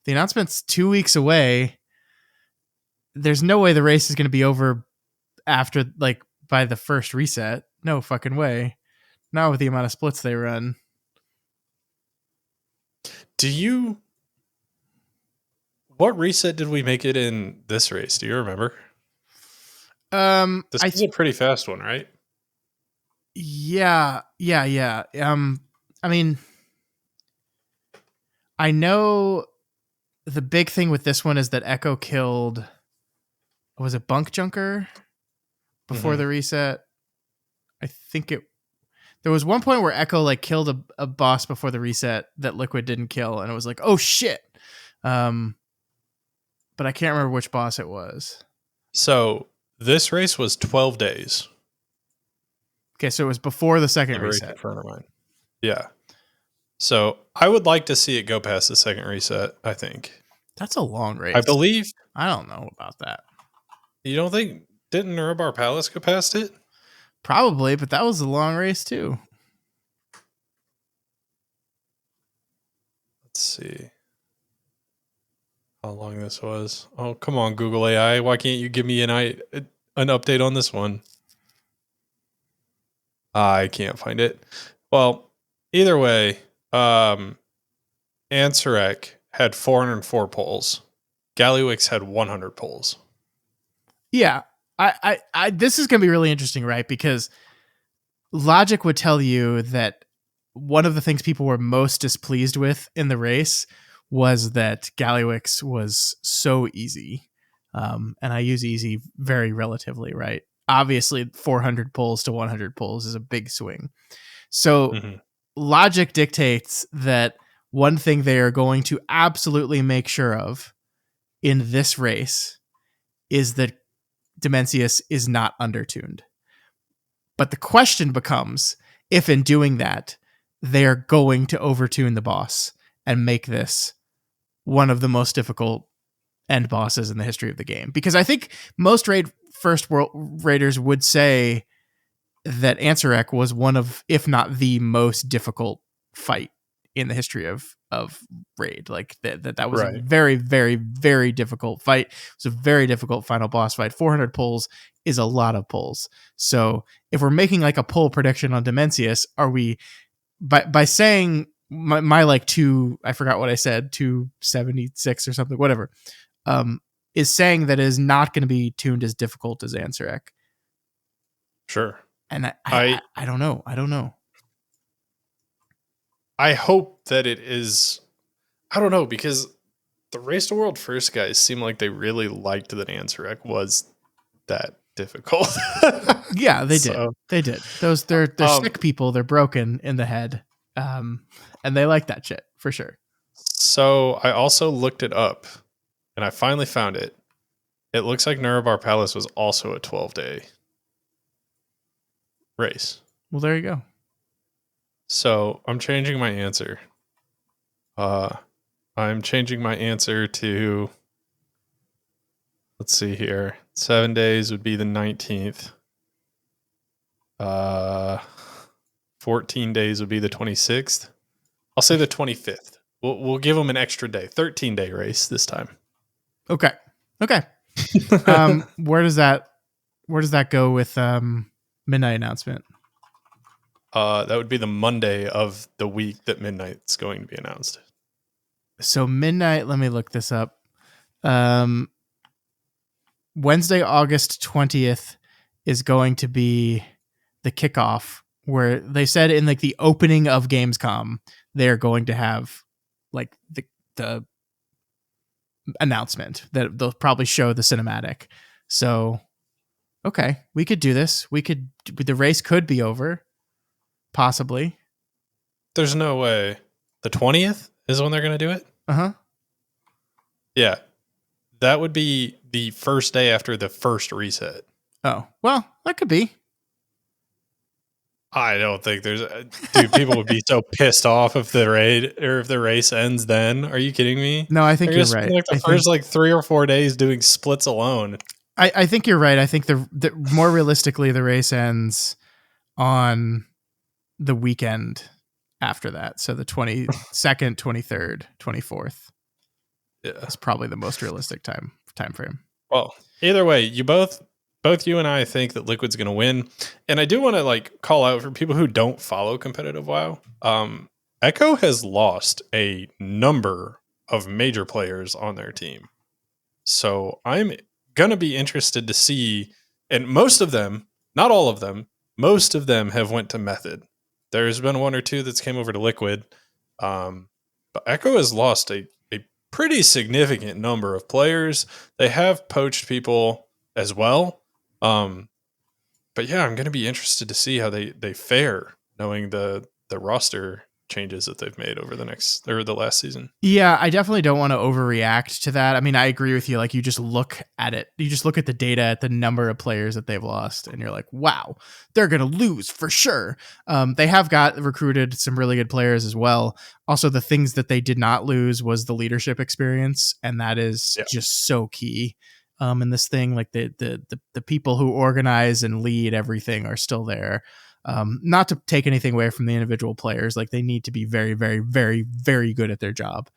the announcement's 2 weeks away. There's no way the race is going to be over after, like, by the first reset. No fucking way. Not with the amount of splits they run. What reset did we make it in this race? Do you remember? This is a pretty fast one, right? Yeah. I mean, I know the big thing with this one is that Echo killed, was it Bunk Junker before the reset? I think there was one point where Echo like killed a boss before the reset that Liquid didn't kill, and it was like, oh shit. But I can't remember which boss it was. So this race was 12 days. Okay, so it was before the second reset. In front of mine. Yeah. So I would like to see it go past the second reset, I think. That's a long race. I believe. I don't know about that. You don't think, didn't Nurubar Palace go past it? Probably, but that was a long race too. Let's see how long this was. Oh, come on, Google AI. Why can't you give me an update on this one? I can't find it. Well, either way, Ansarek had 404 polls. Gallywix had 100 polls. Yeah. I this is going to be really interesting, right? Because logic would tell you that one of the things people were most displeased with in the race was that Gallywix was so easy. And I use easy very relatively, right? Obviously, 400 pulls to 100 pulls is a big swing. So Mhm. logic dictates that one thing they are going to absolutely make sure of in this race is that Dimensius is not undertuned. But the question becomes if in doing that, they're going to overtune the boss and make this one of the most difficult end bosses in the history of the game. Because I think most first world raiders would say that Ansarek was one of, if not the most difficult fight in the history of raid. Like that was a Right. very, very, very difficult fight. It was a very difficult final boss fight. 400 pulls is a lot of pulls. So if we're making like a pull prediction on Dimensius, are we by saying my like I forgot what I said, 276 or something, whatever, is saying that it is not going to be tuned as difficult as Ansarek. Sure. And I I don't know. I don't know. I hope that it is. I don't know, because the Race to World First guys seem like they really liked that Ansarek was that difficult. Yeah, they did. So, They did. Those they're um, sick people. They're broken in the head, and they like that shit for sure. so I also looked it up, and I finally found it. It looks like Nurabar Palace was also a 12-day race. Well, there you go. So I'm changing my answer. Uh, I'm changing my answer to, let's see here. 7 days would be the 19th. 14 days would be the 26th. I'll say the 25th. We'll give them an extra day. 13-day race this time. Okay. Okay. Where does that go with midnight announcement? That would be the Monday of the week that Midnight's going to be announced. So midnight. Let me look this up. Wednesday, August 20th is going to be the kickoff, where they said in like the opening of Gamescom they're going to have like the announcement that they'll probably show the cinematic. So okay, we could do this. The race could be over, possibly. There's no way. The 20th is when they're going to do it? Uh-huh. Yeah. That would be the first day after the first reset. Oh, well, that could be. I don't think there's. Dude, people would be so pissed off if the raid or if the race ends then. Are you kidding me? No, I They're think going you're to spend right. like the first like 3 or 4 days doing splits alone. I think you're right. I think the more realistically the race ends on the weekend after that. So the 22nd, 23rd, 24th Yeah. is probably the most realistic time frame. Well, either way, both you and I think that Liquid's going to win. And I do want to like call out for people who don't follow competitive WoW. Echo has lost a number of major players on their team. So I'm going to be interested to see, and most of them, not all of them, most of them have went to Method. There's been 1 or 2 that's came over to Liquid. But Echo has lost a pretty significant number of players. They have poached people as well. But yeah, I'm going to be interested to see how they fare, knowing the roster changes that they've made over the last season. Yeah, I definitely don't want to overreact to that. I mean, I agree with you. Like, you just look at it, you just look at the data, at the number of players that they've lost, and you're like, wow, they're going to lose for sure. They have got recruited some really good players as well. Also, the things that they did not lose was the leadership experience, and that is just so key. In this thing, like the people who organize and lead everything are still there. Not to take anything away from the individual players, like they need to be very, very, very, very good at their job.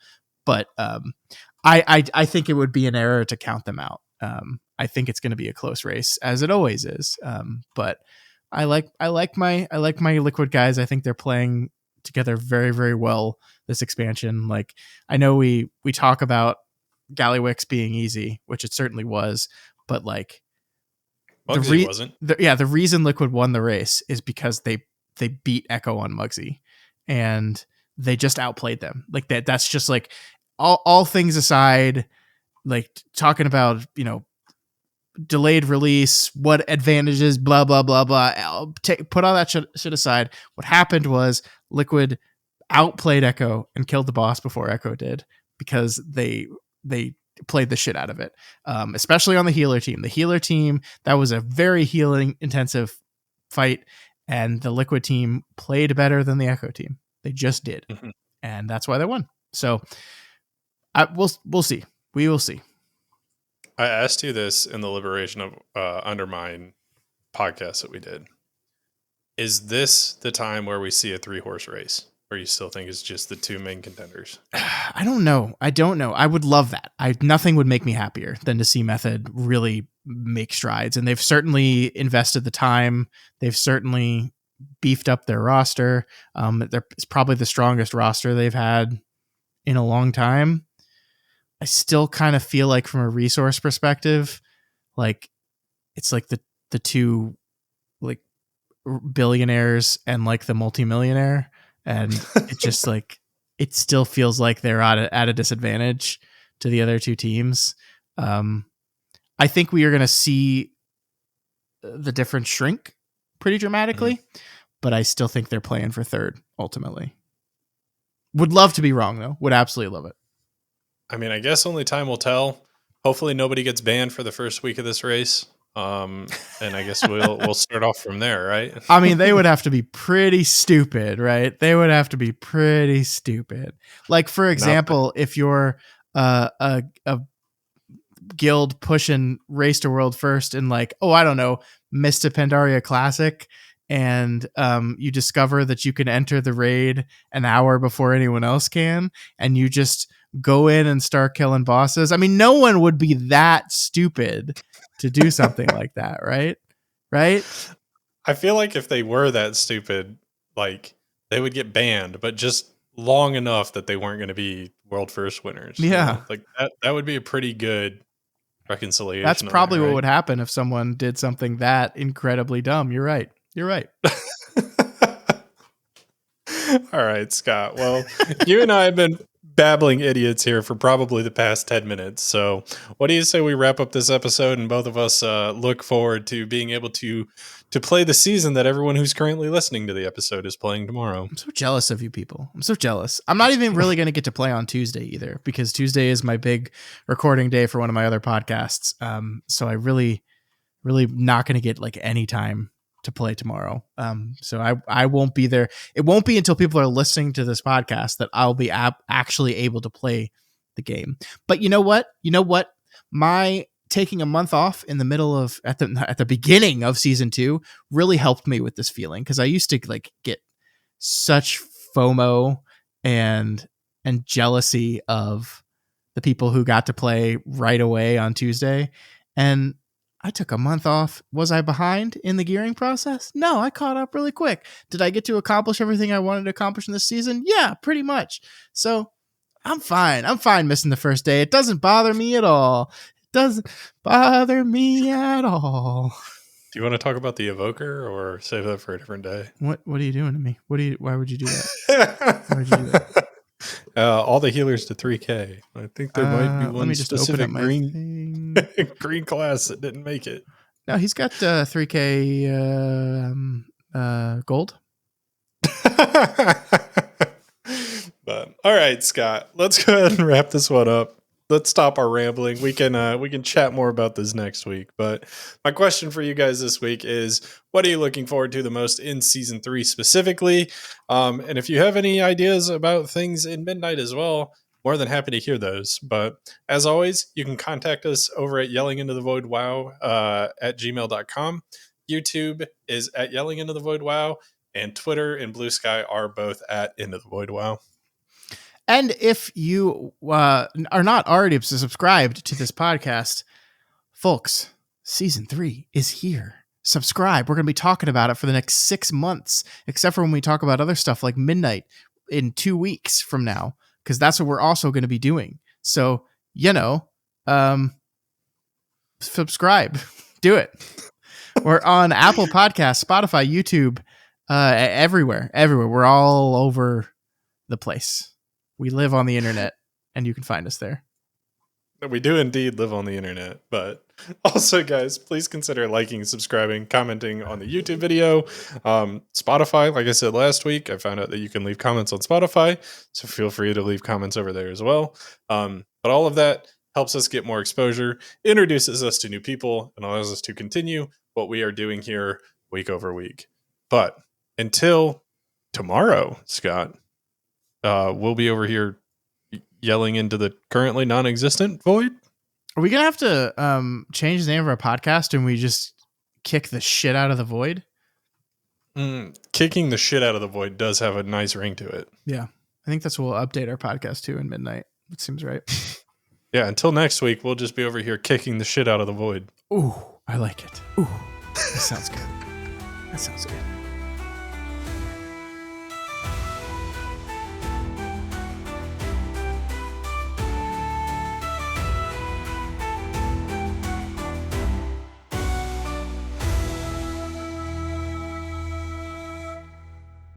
But I think it would be an error to count them out. I think it's going to be a close race, as it always is. But I like my Liquid guys. I think they're playing together very, very well this expansion. Like, I know we talk about Gallywix being easy, which it certainly was, but like, Muggsy wasn't. The reason Liquid won the race is because they beat Echo on Muggsy, and they just outplayed them. Like that. That's just like all things aside, like talking about, delayed release, what advantages, blah blah blah blah. Put all that shit aside. What happened was Liquid outplayed Echo and killed the boss before Echo did, because they played the shit out of it. Especially on the healer team. The healer team, that was a very healing intensive fight, and the Liquid team played better than the Echo team. They just did, and that's why they won. So we'll see. We will see. I asked you this in the Liberation of Undermine podcast that we did. Is this the time where we see a 3-horse race? Or you still think it's just the 2 main contenders? I don't know. I would love that. Nothing would make me happier than to see Method really make strides. And they've certainly invested the time. They've certainly beefed up their roster. It's probably the strongest roster they've had in a long time. I still kind of feel like, from a resource perspective, like it's like the 2 like billionaires and like the multimillionaire, and it just like it still feels like they're at a disadvantage to the other 2 teams. I think we are going to see the difference shrink pretty dramatically, but I still think they're playing for third ultimately. Would love to be wrong though. Would absolutely love it. I mean, I guess only time will tell. Hopefully nobody gets banned for the first week of this race. And I guess we'll start off from there, right? I mean, they would have to be pretty stupid, right? They would have to be pretty stupid. Like, for example, if you're a guild pushing Race to World first in, like, I don't know, Mista Pandaria Classic, and you discover that you can enter the raid an hour before anyone else can, and you just go in and start killing bosses. I mean, no one would be that stupid to do something like that, right? Right? I feel like if they were that stupid, like, they would get banned, but just long enough that they weren't going to be world first winners. Yeah. Like that would be a pretty good reconciliation. That's probably what would happen if someone did something that incredibly dumb. You're right. All right, Scott. Well, you and I have been babbling idiots here for probably the past 10 minutes. So what do you say we wrap up this episode, and both of us look forward to being able to play the season that everyone who's currently listening to the episode is playing tomorrow? I'm so jealous of you people. I'm so jealous. I'm not even really going to get to play on Tuesday either, because Tuesday is my big recording day for one of my other podcasts. So I really not going to get like any time to play tomorrow. So I won't be there. It won't be until people are listening to this podcast that I'll be actually able to play the game. But you know what? My taking a month off in the middle of at the beginning of season 2 really helped me with this feeling, because I used to like get such FOMO and jealousy of the people who got to play right away on Tuesday. And I took a month off. Was I behind in the gearing process? No, I caught up really quick. Did I get to accomplish everything I wanted to accomplish in this season? Yeah, pretty much. So I'm fine. I'm fine missing the first day. It doesn't bother me at all. It doesn't bother me at all. Do you want to talk about the Evoker, or save that for a different day? What are you doing to me? Why would you do that? Why would you do that? All the healers to 3K. I think there might be one specific green class that didn't make it. No, he's got 3K gold. But all right, Scott, let's go ahead and wrap this one up. Let's stop our rambling. We can chat more about this next week. But my question for you guys this week is, what are you looking forward to the most in season 3 specifically? And if you have any ideas about things in Midnight as well, more than happy to hear those. But as always, you can contact us over at yellingintothevoidwow at gmail.com. YouTube is at yellingintothevoidwow, and Twitter and Blue Sky are both at intothevoidwow. And if you are not already subscribed to this podcast, folks, season 3 is here. Subscribe. We're going to be talking about it for the next 6 months, except for when we talk about other stuff like Midnight in 2 weeks from now, because that's what we're also going to be doing. So, subscribe. Do it. We're on Apple Podcasts, Spotify, YouTube, everywhere. We're all over the place. We live on the internet, and you can find us there. We do indeed live on the internet, but also, guys, please consider liking, subscribing, commenting on the YouTube video. Spotify, like I said last week, I found out that you can leave comments on Spotify, so feel free to leave comments over there as well. But all of that helps us get more exposure, introduces us to new people, and allows us to continue what we are doing here week over week. But until tomorrow, Scott, we'll be over here yelling into the currently non-existent void. Are we gonna have to change the name of our podcast and we just kick the shit out of the void? Kicking the shit out of the void does have a nice ring to it. Yeah, I think that's what we'll update our podcast to in midnight. It seems right. Yeah, until next week, we'll just be over here kicking the shit out of the void. Ooh, I like it. Ooh, that sounds good. That sounds good.